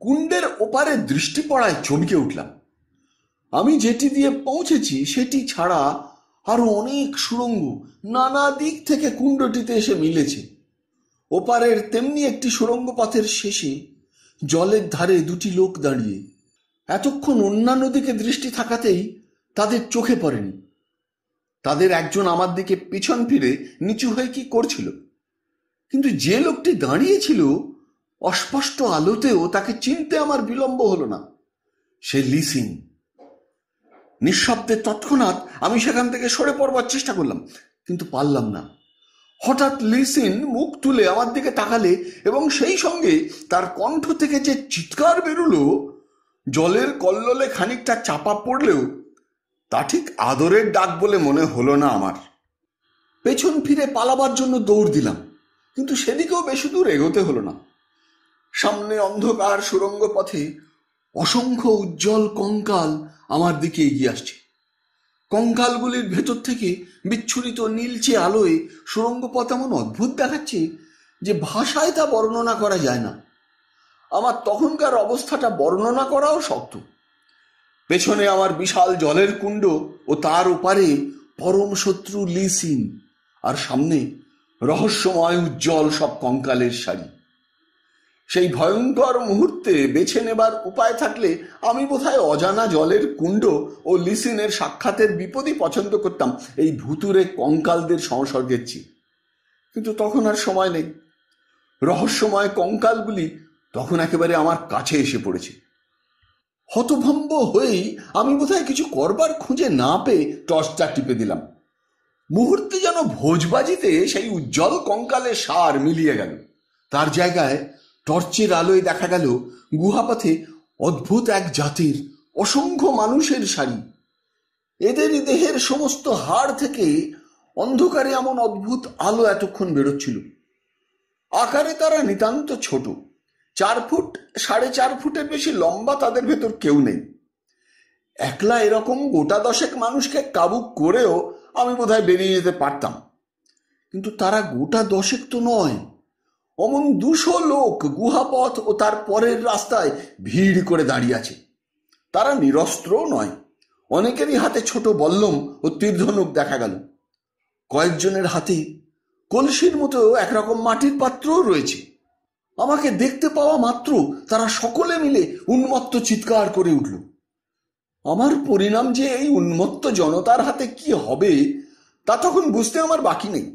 কুণ্ডের ওপারে দৃষ্টি পড়ায় চমকে উঠলাম। আমি যেটি দিয়ে পৌঁছেছি সেটি ছাড়া আরো অনেক সুড়ঙ্গ নানা দিক থেকে কুণ্ডটিতে এসে মিলেছে। ওপারের তেমনি একটি সুড়ঙ্গ পথের শেষে জলের ধারে দুটি লোক দাঁড়িয়ে। এতক্ষণ অন্যান্য দিকে দৃষ্টি থাকাতেই তাদের চোখে পড়েনি। তাদের একজন আমার দিকে পিছন ফিরে নিচু হয়ে কি করছিল, কিন্তু যে লোকটি দাঁড়িয়েছিল অস্পষ্ট আলোতেও তাকে চিনতে আমার বিলম্ব হলো না। সে লিসিন। নিঃশব্দে তৎক্ষণাৎ আমি সেখান থেকে সরে পড়বার চেষ্টা করলাম, কিন্তু পারলাম না। হঠাৎ লিসিন মুখ তুলে আমার দিকে তাকালে এবং সেই সঙ্গে তার কণ্ঠ থেকে যে চিৎকার বেরুলো, জলের কল্লোলে খানিকটা চাপা পড়লেও তা ঠিক আদরের ডাক বলে মনে হলো না আমার। পেছন ফিরে পালাবার জন্য দৌড় দিলাম, কিন্তু সেদিকেও বেশি দূর এগোতে হলো না। সামনে অন্ধকার সুড়ঙ্গ পথে অসংখ্য উজ্জ্বল কঙ্কাল আমার দিকে এগিয়ে আসছে। কঙ্কালগুলির ভেতর থেকে বিচ্ছুরিত নীলচে আলোয় সুড়ঙ্গ পথ এমন অদ্ভুত দেখাচ্ছে যে ভাষায় তা বর্ণনা করা যায় না। আমার তখনকার অবস্থাটা বর্ণনা করাও শক্ত। পেছনে আমার বিশাল জলের কুণ্ড ও তার ওপারে পরম শত্রু লিসিন, আর সামনে রহস্যময় উজ্জ্বল সব কঙ্কালের সারি। সেই ভয়ঙ্কর মুহূর্তে বেছে নেবার উপায় থাকলে আমি বোধহয় অজানা জলের কুণ্ড ও লিসিনের সাক্ষাতের বিপদই পছন্দ করতাম এই ভুতুরে কঙ্কালদের সংসর্গের চেয়ে। কিন্তু তখন আর সময় নেই। রহস্যময় কঙ্কালগুলি তখন একেবারে আমার কাছে এসে পড়েছে। হতভম্ব হয়েই আমি বোধহয় কিছু করবার খুঁজে না পেয়ে টর্চটা টিপে দিলাম। মুহূর্তে যেন ভোজবাজিতে সেই উজ্জ্বল কঙ্কালের সার মিলিয়ে গেল। তার জায়গায় টর্চের আলোয় দেখা গেল গুহাপথে অদ্ভুত এক জাতির অসংখ্য মানুষের সারি। এদেরই দেহের সমস্ত হাড় থেকে অন্ধকারে এমন অদ্ভুত আলো এতক্ষণ বেরোচ্ছিল। আকারে তারা নিতান্ত ছোট, 4 ফুট 4.5 ফুটের বেশি লম্বা তাদের ভেতর কেউ নেই। একলা এরকম গোটা 10 মানুষকে কাবু করেও আমি বোধহয় বেরিয়ে যেতে পারতাম, কিন্তু তারা গোটা 10 তো নয়, অমন 200 লোক গুহাপথ ও তার পরের রাস্তায় ভিড় করে দাঁড়িয়ে আছে। তারা নিরস্ত্রও নয়, অনেকেরই হাতে ছোট বল্লম ও তীরধনুক দেখা গেল। কয়েকজনের হাতে কলসির মতো একরকম মাটির পাত্রও রয়েছে। আমাকে দেখতে পাওয়া মাত্র তারা সকলে মিলে উন্মত্ত চিৎকার করে উঠল। আমার পরিণাম যে এই উন্মত্ত জনতার হাতে কি হবে তা তখন বুঝতে আমার বাকি নেই।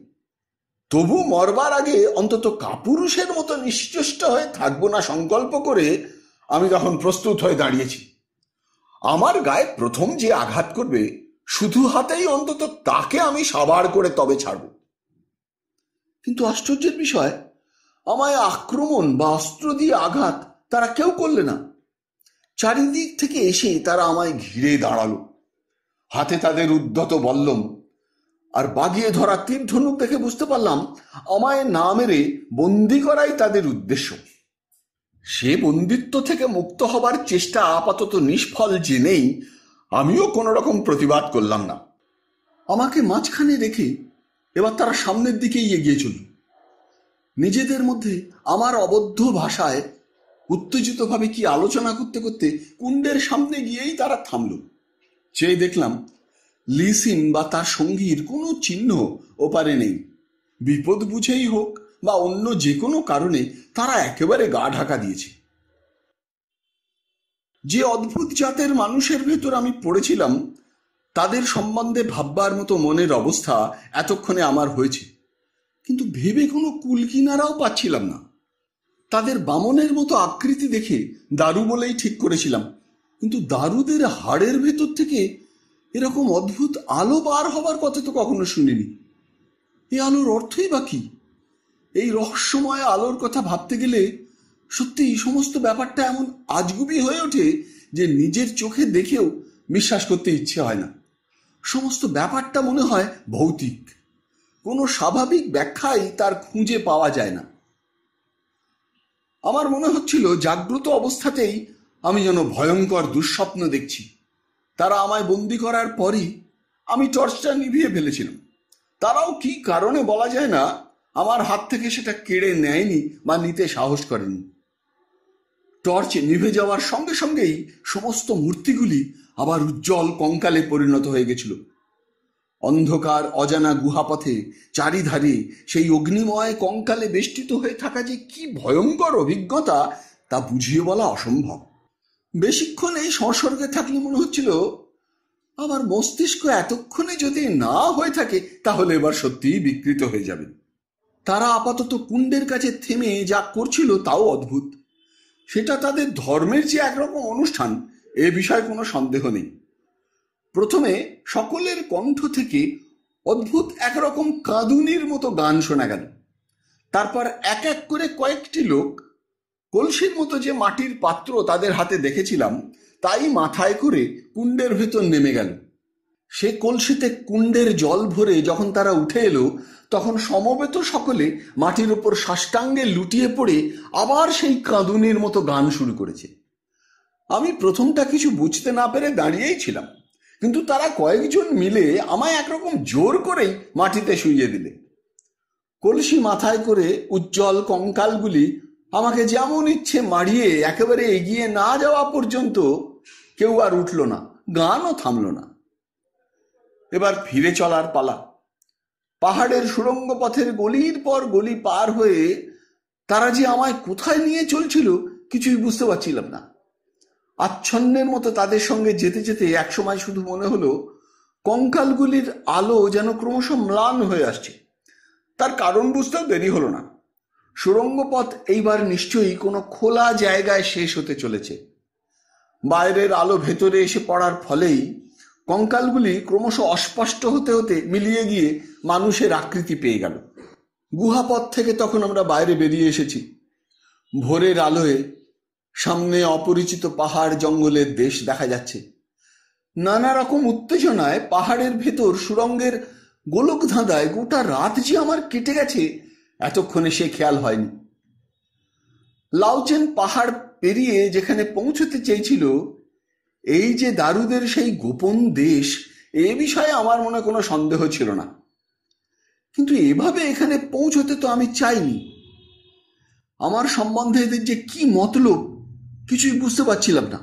তবু মরবার আগে অন্তত কাপুরুষের মতো নিশ্চেষ্ট হয়ে থাকবো না সংকল্প করে আমি তখন প্রস্তুত হয়ে দাঁড়িয়েছি। আমার গায়ে প্রথম যে আঘাত করবে শুধু হাতেই অন্তত তাকে আমি সাবার করে তবে ছাড়ব। কিন্তু আশ্চর্যের বিষয়, আমায় আক্রমণ বা অস্ত্র দিয়ে আঘাত তারা কেউ করলে না। চারিদিক থেকে এসে তারা আমায় ঘিরে দাঁড়ালো। হাতে তাদের উদ্ধত বল্লম আর বাগিয়ে ধরা তীর ধনুক দেখে বুঝতে পারলাম আমায় না মেরে বন্দি করাই তাদের উদ্দেশ্য। সে বন্দিত্ব থেকে মুক্ত হবার চেষ্টা আপাতত নিষ্ফল জেনেই আমিও কোনো রকম প্রতিবাদ করলাম না। আমাকে মাঝখানে রেখে এবার তারা সামনের দিকেই এগিয়ে চলল। নিজেদের মধ্যে আমার অবদ্ধ ভাষায় উত্তেজিতভাবে কি আলোচনা করতে করতে কুণ্ডের সামনে গিয়েই তারা থামল। চেয়ে দেখলাম লিসিন বা তার সঙ্গীর কোনো চিহ্ন ওপারে নেই। বিপদ বুঝেই হোক বা অন্য যে কোনো কারণে তারা একেবারে গা ঢাকা দিয়েছে। যে অদ্ভুত জাতের মানুষের ভেতর আমি পড়েছিলাম তাদের সম্বন্ধে ভাববার মতো মনের অবস্থা এতক্ষণে আমার হয়েছে, কিন্তু ভেবে কোনো কুল কিনারাও পাচ্ছিলাম না। তাদের বামনের মতো আকৃতি দেখে দারু বলেই ঠিক করেছিলাম, কিন্তু দারুদের হাড়ের ভেতর থেকে এরকম অদ্ভুত আলো বার হবার কথা তো কখনো শুনিনি। এই আলোর অর্থই বা কি? এই রহস্যময় আলোর কথা ভাবতে গেলে সত্যি সমস্ত ব্যাপারটা এমন আজগুবি হয়ে ওঠে যে নিজের চোখে দেখেও বিশ্বাস করতে ইচ্ছে হয় না। সমস্ত ব্যাপারটা মনে হয় ভৌতিক, কোনো স্বাভাবিক ব্যাখ্যাই তার খুঁজে পাওয়া যায় না। আমার মনে হচ্ছিল জাগ্রত অবস্থাতেই আমি যেন ভয়ঙ্কর দুঃস্বপ্ন দেখছি। তারা আমায় বন্দি করার পরই আমি টর্চটা নিভিয়ে ফেলেছিলাম। তারাও কি কারণে বলা যায় না আমার হাত থেকে সেটা কেড়ে নেয়নি বা নিতে সাহস করেনি। টর্চ নিভে যাওয়ার সঙ্গে সঙ্গেই সমস্ত মূর্তিগুলি আবার উজ্জ্বল কঙ্কালে পরিণত হয়ে গেছিল। অন্ধকার অজানা গুহাপথে চারিধারে সেই অগ্নিময় কঙ্কালে বেষ্টিত হয়ে থাকা যে কি ভয়ঙ্কর অভিজ্ঞতা তা বুঝিয়ে বলা অসম্ভব। বেশিক্ষণ এই সংসর্গে থাকলে মনে হচ্ছিল আমার মস্তিষ্ক এতক্ষণে যদি না হয়ে থাকে তাহলে এবার সত্যিই বিকৃত হয়ে যাবে। তারা আপাতত কুণ্ডের কাছে থেমে যা করছিল তাও অদ্ভুত। সেটা তাদের ধর্মের যে একরকম অনুষ্ঠান এ বিষয়ে কোনো সন্দেহ নেই। প্রথমে সকলের কণ্ঠ থেকে অদ্ভুত একরকম কাঁদুনির মতো গান শোনা গেল। তারপর এক এক করে কয়েকটি লোক কলসির মতো যে মাটির পাত্র তাদের হাতে দেখেছিলাম তাই মাথায় করে কুণ্ডের ভেতর নেমে গেল। সে কলসিতে কুণ্ডের জল ভরে যখন তারা উঠে এলো তখন সমবেত সকলে মাটির ওপর সাষ্টাঙ্গে লুটিয়ে পড়ে আবার সেই কাঁদুনির মতো গান শুরু করেছে। আমি প্রথমটা কিছু বুঝতে না পেরে দাঁড়িয়েই ছিলাম, কিন্তু তারা কয়েকজন মিলে আমায় একরকম জোর করেই মাটিতে শুইয়ে দিলে। কলসি মাথায় করে উজ্জ্বল কঙ্কালগুলি আমাকে যেমন ইচ্ছে মারিয়ে একেবারে এগিয়ে না যাওয়া পর্যন্ত কেউ আর উঠল না, গানও থামল না। এবার ফিরে চলার পালা। পাহাড়ের সুড়ঙ্গ পথের গলির পর গলি পার হয়ে তারা যে আমায় কোথায় নিয়ে চলছিল কিছুই বুঝতে পারছিলাম না। আচ্ছন্নের মতো তাদের সঙ্গে যেতে যেতে একসময় শুধু মনে হলো কঙ্কালগুলির আলো যেন ক্রমশ ম্লান হয়ে আসছে। তার কারণ বুঝতেও দেরি হলো না। সুড়ঙ্গ পথ এইবার নিশ্চয়ই কোনো খোলা জায়গায় শেষ হতে চলেছে। বাইরের আলো ভেতরে এসে পড়ার ফলেই কঙ্কালগুলি ক্রমশ অস্পষ্ট হতে হতে মিলিয়ে গিয়ে মানুষের আকৃতি পেয়ে গেল। গুহাপথ থেকে তখন আমরা বাইরে বেরিয়ে এসেছি। ভোরের আলোয় সামনে অপরিচিত পাহাড় জঙ্গলের দেশ দেখা যাচ্ছে। নানা রকম উত্তেজনায় পাহাড়ের ভেতর সুড়ঙ্গের গোলক ধাঁধায় গোটা রাত যে আমার কেটে গেছে এতক্ষণে সে খেয়াল হয়নি। লাউচেন পাহাড় পেরিয়ে যেখানে পৌঁছতে চেয়েছিল এই যে দারুদের সেই গোপন দেশ, এ বিষয়ে আমার মনে কোনো সন্দেহ ছিল না, কিন্তু এভাবে এখানে পৌঁছতে তো আমি চাইনি। আমার সম্বন্ধে এদের যে কি মতলব কিছুই বুঝতে পারছিলাম না।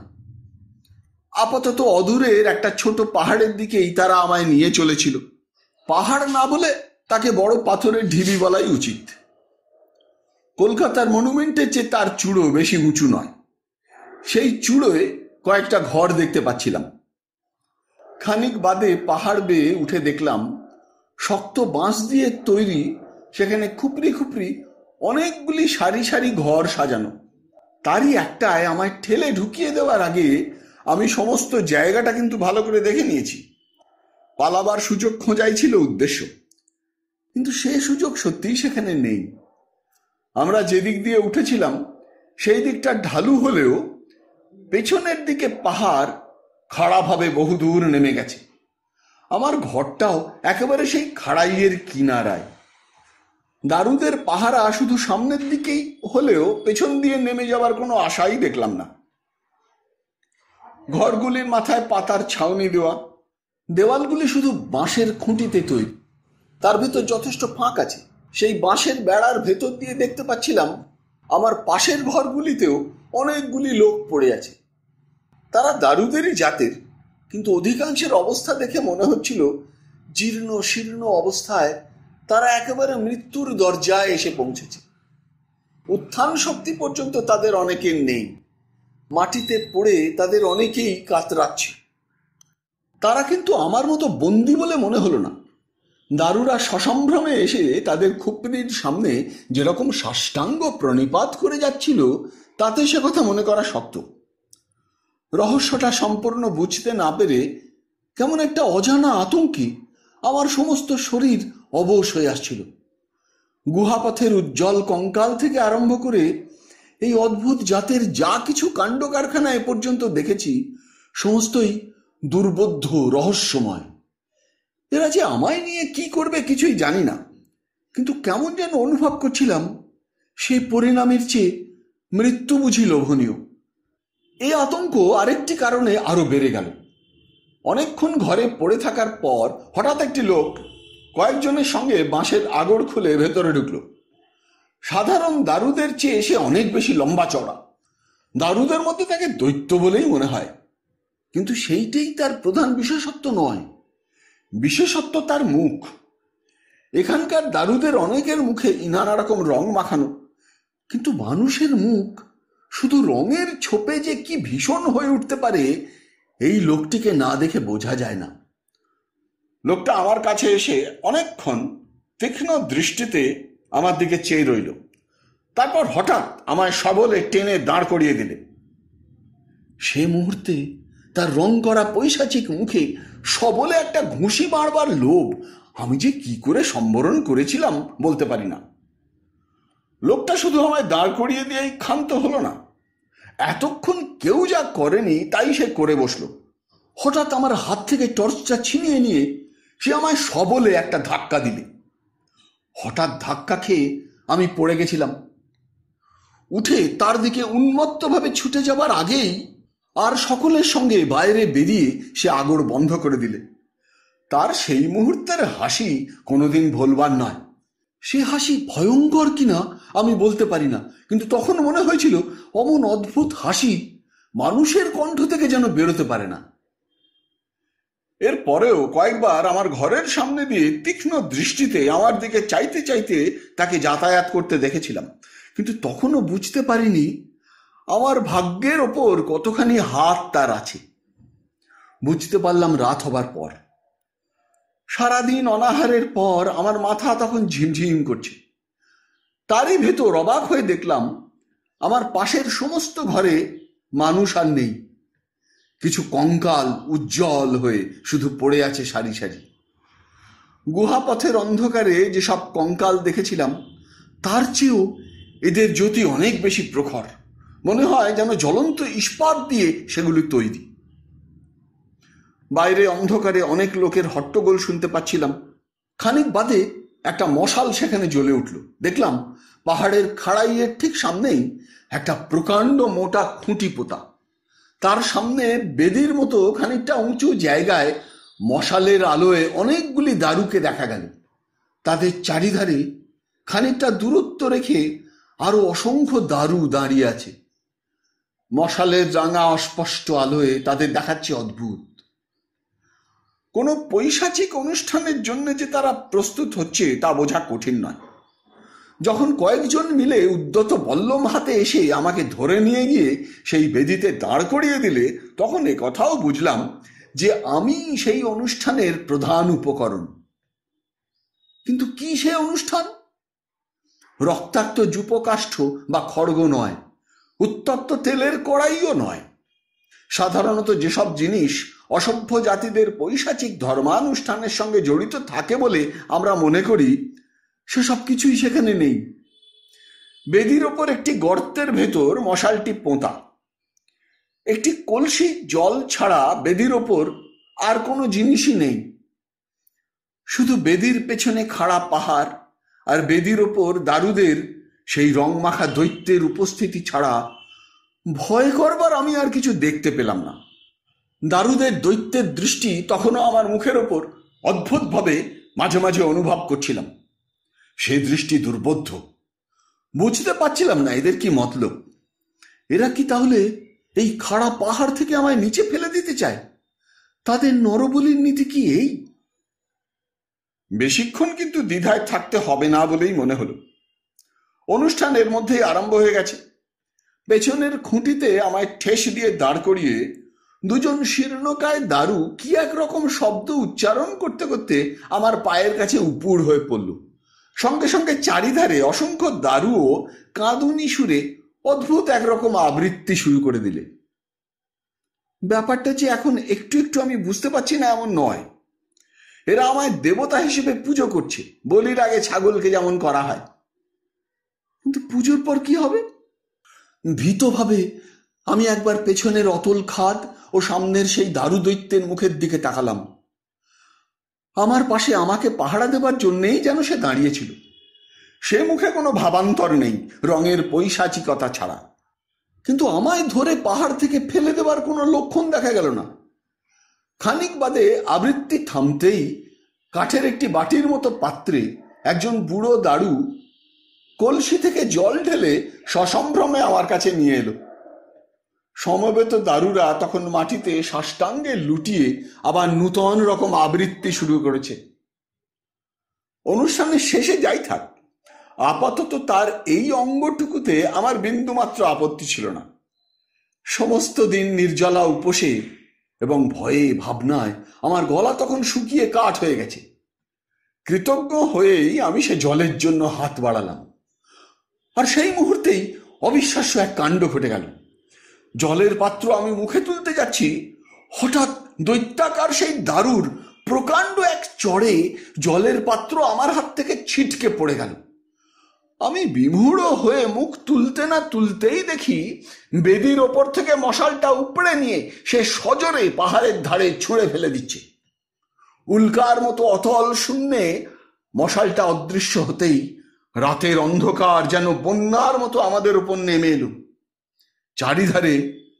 আপাতত অদূরের একটা ছোট পাহাড়ের দিকেই তারা আমায় নিয়ে চলেছিল। পাহাড় না বলে তাকে বড় পাথরের ঢিবি বলাই উচিত। কলকাতার মনুমেন্টের চেয়ে তার চূড়ো বেশি উঁচু নয়। সেই চূড়োয় কয়েকটা ঘর দেখতে পাচ্ছিলাম। খানিক বাদে পাহাড় বেয়ে উঠে দেখলাম শক্ত বাঁশ দিয়ে তৈরি সেখানে খুপড়ি খুপড়ি অনেকগুলি সারি সারি ঘর সাজানো। তারই একটায় আমায় ঠেলে ঢুকিয়ে দেওয়ার আগে আমি সমস্ত জায়গাটা কিন্তু ভালো করে দেখে নিয়েছি। পালাবার সুযোগ খোঁজাই ছিল উদ্দেশ্য, কিন্তু সে সুযোগ সত্যিই সেখানে নেই। আমরা যেদিক দিয়ে উঠেছিলাম সেই দিকটা ঢালু হলেও পেছনের দিকে পাহাড় খাড়াভাবে বহুদূর নেমে গেছে। আমার ঘরটাও একেবারে সেই খাড়াইয়ের কিনারায়। দারুদের পাহারা শুধু সামনের দিকেই হলেও পেছন দিয়ে নেমে যাওয়ার কোনো আশাই দেখলাম না। ঘরগুলির মাথায় পাতার ছাউনি দেওয়া, দেওয়ালগুলি শুধু বাঁশের খুঁটিতে তৈরি। তার ভেতর যথেষ্ট ফাঁক আছে। সেই বাঁশের বেড়ার ভেতর দিয়ে দেখতে পাচ্ছিলাম আমার পাশের ঘরগুলিতেও অনেকগুলি লোক পড়ে আছে। তারা দারুদেরই জাতের, কিন্তু অধিকাংশের অবস্থা দেখে মনে হচ্ছিল জীর্ণ শীর্ণ অবস্থায় তারা একেবারে মৃত্যুর দরজায় এসে পৌঁছেছে। উত্থান শক্তি পর্যন্ত তাদের অনেকের নেই। মাটিতে পড়ে তাদের অনেকেই কাতরাচ্ছে। তারা কিন্তু আমার মতো বন্দি বলে মনে হলো না। দারুরা সসম্ভ্রমে এসে তাদের খুপরির সামনে যেরকম সাষ্টাঙ্গ প্রণিপাত করে যাচ্ছিল, তাতে সে কথা মনে করা শক্ত। রহস্যটা সম্পূর্ণ বুঝতে না পেরে কেমন একটা অজানা আতঙ্কে আমার সমস্ত শরীর অবশ হয়ে আসছিল। গুহাপথের উজ্জ্বল কঙ্কাল থেকে আরম্ভ করে এই অদ্ভুত জাতের যা কিছু কাণ্ড কারখানা এ পর্যন্ত দেখেছি, সমস্তই দুর্বোধ্য, রহস্যময়। এরা যে আমায় নিয়ে কি করবে কিছুই জানি না, কিন্তু কেমন যেন অনুভব করছিলাম সেই পরিণামের চেয়ে মৃত্যু বুঝি লোভনীয়। এই আতঙ্ক আরেকটি কারণে আরো বেড়ে গেল। অনেকক্ষণ ঘরে পড়ে থাকার পর হঠাৎ একটি লোক কয়েকজনের সঙ্গে বাঁশের আগড় খুলে ভেতরে ঢুকলো। সাধারণ দারুদের চেয়ে সে অনেক বেশি লম্বা চড়া। দারুদের মধ্যে তাকে দৈত্য বলেই মনে হয়, কিন্তু সেইটাই তার প্রধান বিশেষত্ব নয়। বিশেষত্ব তার মুখ। এখানকার দারুদের অনেকের মুখে নানা রকম রং মাখানো, কিন্তু মানুষের মুখ শুধু রঙের ছোপে যে কি ভীষণ হয়ে উঠতে পারে, এই লোকটিকে না দেখে বোঝা যায় না। লোকটা আমার কাছে এসে অনেকক্ষণ তীক্ষ্ণ দৃষ্টিতে আমার দিকে চেয়ে রইল। তারপর হঠাৎ আমায় সবলে টেনে দাঁড় করিয়ে দিলে। সে মুহূর্তে তার রং করা পৈশাচিক মুখে সবলে একটা ঘুষি মারবার লোভ আমি যে কি করে সম্বরণ করেছিলাম বলতে পারি না। লোকটা শুধু আমায় দাঁড় করিয়ে দিয়েই ক্ষান্ত হলো না, এতক্ষণ কেউ যা করেনি তাই সে করে বসলো। হঠাৎ আমার হাত থেকে টর্চটা ছিনিয়ে নিয়ে সে আমায় সবলে একটা ধাক্কা দিলে। হঠাৎ ধাক্কা খেয়ে আমি পড়ে গেছিলাম। উঠে তার দিকে উন্মত্তভাবে ছুটে যাবার আগেই আর সকলের সঙ্গে বাইরে বেরিয়ে সে আগড় বন্ধ করে দিলে। তার সেই মুহূর্তের হাসি কোনোদিন ভোলবার নয়। সে হাসি ভয়ঙ্কর কিনা আমি বলতে পারি না, কিন্তু তখন মনে হয়েছিল অমন অদ্ভুত হাসি মানুষের কণ্ঠ থেকে যেন বেরোতে পারে না। এর পরেও কয়েকবার আমার ঘরের সামনে দিয়ে তীক্ষ্ণ দৃষ্টিতে আমার দিকে চাইতে চাইতে তাকে যাতায়াত করতে দেখেছিলাম, কিন্তু তখনও বুঝতে পারিনি আমার ভাগ্যের ওপর কতখানি হাত তার আছে। বুঝতে পারলাম রাত হবার পর। সারাদিন অনাহারের পর আমার মাথা তখন ঝিমঝিম করছে। তারই ভেতর অবাক হয়ে দেখলাম আমার পাশের সমস্ত ঘরে মানুষ আর নেই। কিছু কঙ্কাল উজ্জ্বল হয়ে শুধু পড়ে আছে সারি সারি। গুহাপথের অন্ধকারে যেসব কঙ্কাল দেখেছিলাম তার চেয়েও এদের জ্যোতি অনেক বেশি প্রখর। মনে হয় যেন জ্বলন্ত ইস্পাত দিয়ে সেগুলি তৈরি। বাইরে অন্ধকারে অনেক লোকের হট্টগোল শুনতে পাচ্ছিলাম। খানিক বাদে একটা মশাল সেখানে জ্বলে উঠল। দেখলাম পাহাড়ের খাড়াইয়ের ঠিক সামনেই একটা প্রকাণ্ড মোটা খুঁটি পোতা। তার সামনে বেদির মতো খানিকটা উঁচু জায়গায় মশালের আলোয় অনেকগুলি দারুকে দেখা গেল। তাদের চারিধারে খানিকটা দূরত্ব রেখে আরো অসংখ্য দারু দাঁড়িয়ে আছে। মশালের রাঙা অস্পষ্ট আলোয় তাদের দেখাচ্ছে অদ্ভুত। কোনো পৈশাচিক অনুষ্ঠানের জন্য যে তারা প্রস্তুত হচ্ছে তা বোঝা কঠিন নয়। যখন কয়েকজন মিলে উদ্যত বল্লম হাতে এসে আমাকে ধরে নিয়ে গিয়ে সেই বেদিতে দাঁড় করিয়ে দিলে, তখন এ কথাও বুঝলাম যে আমি সেই অনুষ্ঠানের প্রধান উপকরণ। কিন্তু কি সে অনুষ্ঠান? রক্তাক্ত যূপকাষ্ঠ বা খড়গ নয়, উত্তপ্ত তেলের কড়াইও নয়। সাধারণত যেসব জিনিস অসভ্য জাতিদের পৈশাচিক ধর্মানুষ্ঠানের সঙ্গে জড়িত থাকে বলে আমরা মনে করি, সেসব কিছুই সেখানে নেই। বেদির ওপর একটি গর্তের ভেতর মশালটি পোঁতা। একটি কলসি জল ছাড়া বেদির ওপর আর কোনো জিনিসই নেই। শুধু বেদির পেছনে খাড়া পাহাড় আর বেদির ওপর দারুদের সেই রং মাখা দৈত্যের উপস্থিতি ছাড়া ভয় করবার আমি আর কিছু দেখতে পেলাম না। দারুদের দৈত্যের দৃষ্টি তখনও আমার মুখের ওপর অদ্ভুতভাবে মাঝে মাঝে অনুভব করছিলাম। সে দৃষ্টি দুর্বোধ্য। বুঝতে পারছিলাম না এদের কি মতলব। এরা কি তাহলে এই খাড়া পাহাড় থেকে আমায় নিচে ফেলে দিতে চায়? তাদের নরবলির নীতি কি এই? বেশিক্ষণ কিন্তু দ্বিধায় থাকতে হবে না বলেই মনে হলো। অনুষ্ঠান এর মধ্যেই আরম্ভ হয়ে গেছে। পেছনের খুঁটিতে আমায় ঠেস দিয়ে দাঁড় করিয়ে দুজন শীর্ণকায় দারু কি একরকম শব্দ উচ্চারণ করতে করতে আমার পায়ের কাছে উপুড় হয়ে পড়ল। সঙ্গে সঙ্গে চারিধারে অসংখ্য দারুও কাঁদুনি সুরে অদ্ভুত একরকম আবৃত্তি শুরু করে দিলে। ব্যাপারটা যে এখন একটু একটু আমি বুঝতে পারছি না এমন নয়। এরা আমায় দেবতা হিসেবে পুজো করছে, বলির আগে ছাগলকে যেমন করা হয়। কিন্তু পুজোর পর কি হবে? ভীতভাবে আমি একবার পেছনের অতল খাদ ও সামনের সেই দারু দৈত্যের মুখের দিকে তাকালাম। আমার পাশে আমাকে পাহারা দেবার জন্যেই যেন সে দাঁড়িয়েছিল। সে মুখে কোনো ভাবান্তর নেই, রঙের পৈশাচিকতা ছাড়া। কিন্তু আমায় ধরে পাহাড় থেকে ফেলে দেবার কোনো লক্ষণ দেখা গেল না। খানিক বাদে আবৃত্তি থামতেই কাঠের একটি বাটির মতো পাত্রে একজন বুড়ো দারু কলসি থেকে জল ঢেলে সসম্ভ্রমে আমার কাছে নিয়ে এলো। সমবেত দারুরা তখন মাটিতে সাষ্টাঙ্গে লুটিয়ে আবার নূতন রকম আবৃত্তি শুরু করেছে। অনুষ্ঠানের শেষে যাই থাক, আপাতত তার এই অঙ্গটুকুতে আমার বিন্দুমাত্র আপত্তি ছিল না। সমস্ত দিন নির্জলা উপসে এবং ভয়ে ভাবনায় আমার গলা তখন শুকিয়ে কাঠ হয়ে গেছে। কৃতজ্ঞ হয়েই আমি সে জলের জন্য হাত বাড়ালাম। আর সেই মুহূর্তেই অবিশ্বাস্য এক কাণ্ড ঘটে গেল। জলের পাত্র আমি মুখে তুলতে যাচ্ছি, হঠাৎ দৈত্যাকার সেই দারুর প্রকাণ্ড এক চড়ে জলের পাত্র আমার হাত থেকে ছিটকে পড়ে গেল। আমি বিমূঢ় হয়ে মুখ তুলতে না তুলতেই দেখি বেদির ওপর থেকে মশালটা উপড়ে নিয়ে সে সজোরে পাহাড়ের ধারে ছুঁড়ে ফেলে দিচ্ছে। উল্কার মতো অতল শূন্যে মশালটা অদৃশ্য হতেই রাতের অন্ধকার যেন বন্যার মতো আমাদের উপর নেমে এলো। চারিধারে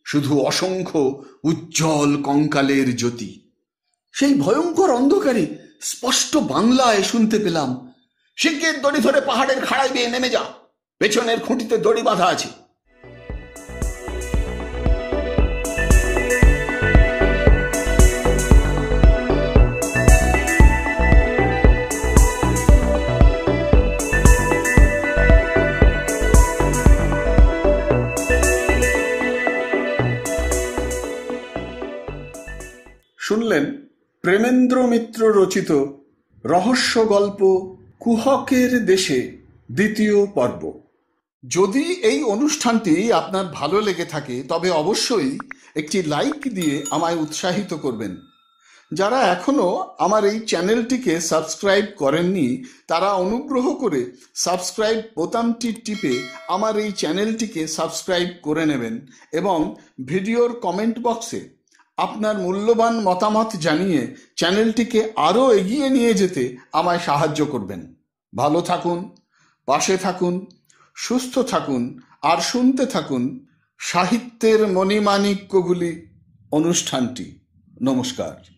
শুধু অসংখ্য উজ্জ্বল কঙ্কালের জ্যোতি। সেই ভয়ঙ্কর অন্ধকারে স্পষ্ট বাংলায় শুনতে পেলাম, শিগগির দড়ি ধরে পাহাড়ের খাড়ায় দিয়ে নেমে যা, পেছনের খুঁটিতে দড়ি বাঁধা আছে। শুনলেন প্রেমেন্দ্র মিত্র রচিত রহস্য গল্প কুহকের দেশে দ্বিতীয় পর্ব। যদি এই অনুষ্ঠানটি আপনার ভালো লেগে থাকে তবে অবশ্যই একটি লাইক দিয়ে আমায় উৎসাহিত করবেন। যারা এখনো আমার এই চ্যানেলটিকে সাবস্ক্রাইব করেননি তারা অনুগ্রহ করে সাবস্ক্রাইব বোতামটি টিপে আমার এই চ্যানেলটিকে সাবস্ক্রাইব করে নেবেন এবং ভিডিওর কমেন্ট বক্সে আপনার মূল্যবান মতামত জানিয়ে চ্যানেলটিকে আরও এগিয়ে নিয়ে যেতে আমায় সাহায্য করবেন। ভালো থাকুন, পাশে থাকুন, সুস্থ থাকুন আর শুনতে থাকুন সাহিত্যের মণিমাণিক্যগুলি অনুষ্ঠানটি। নমস্কার।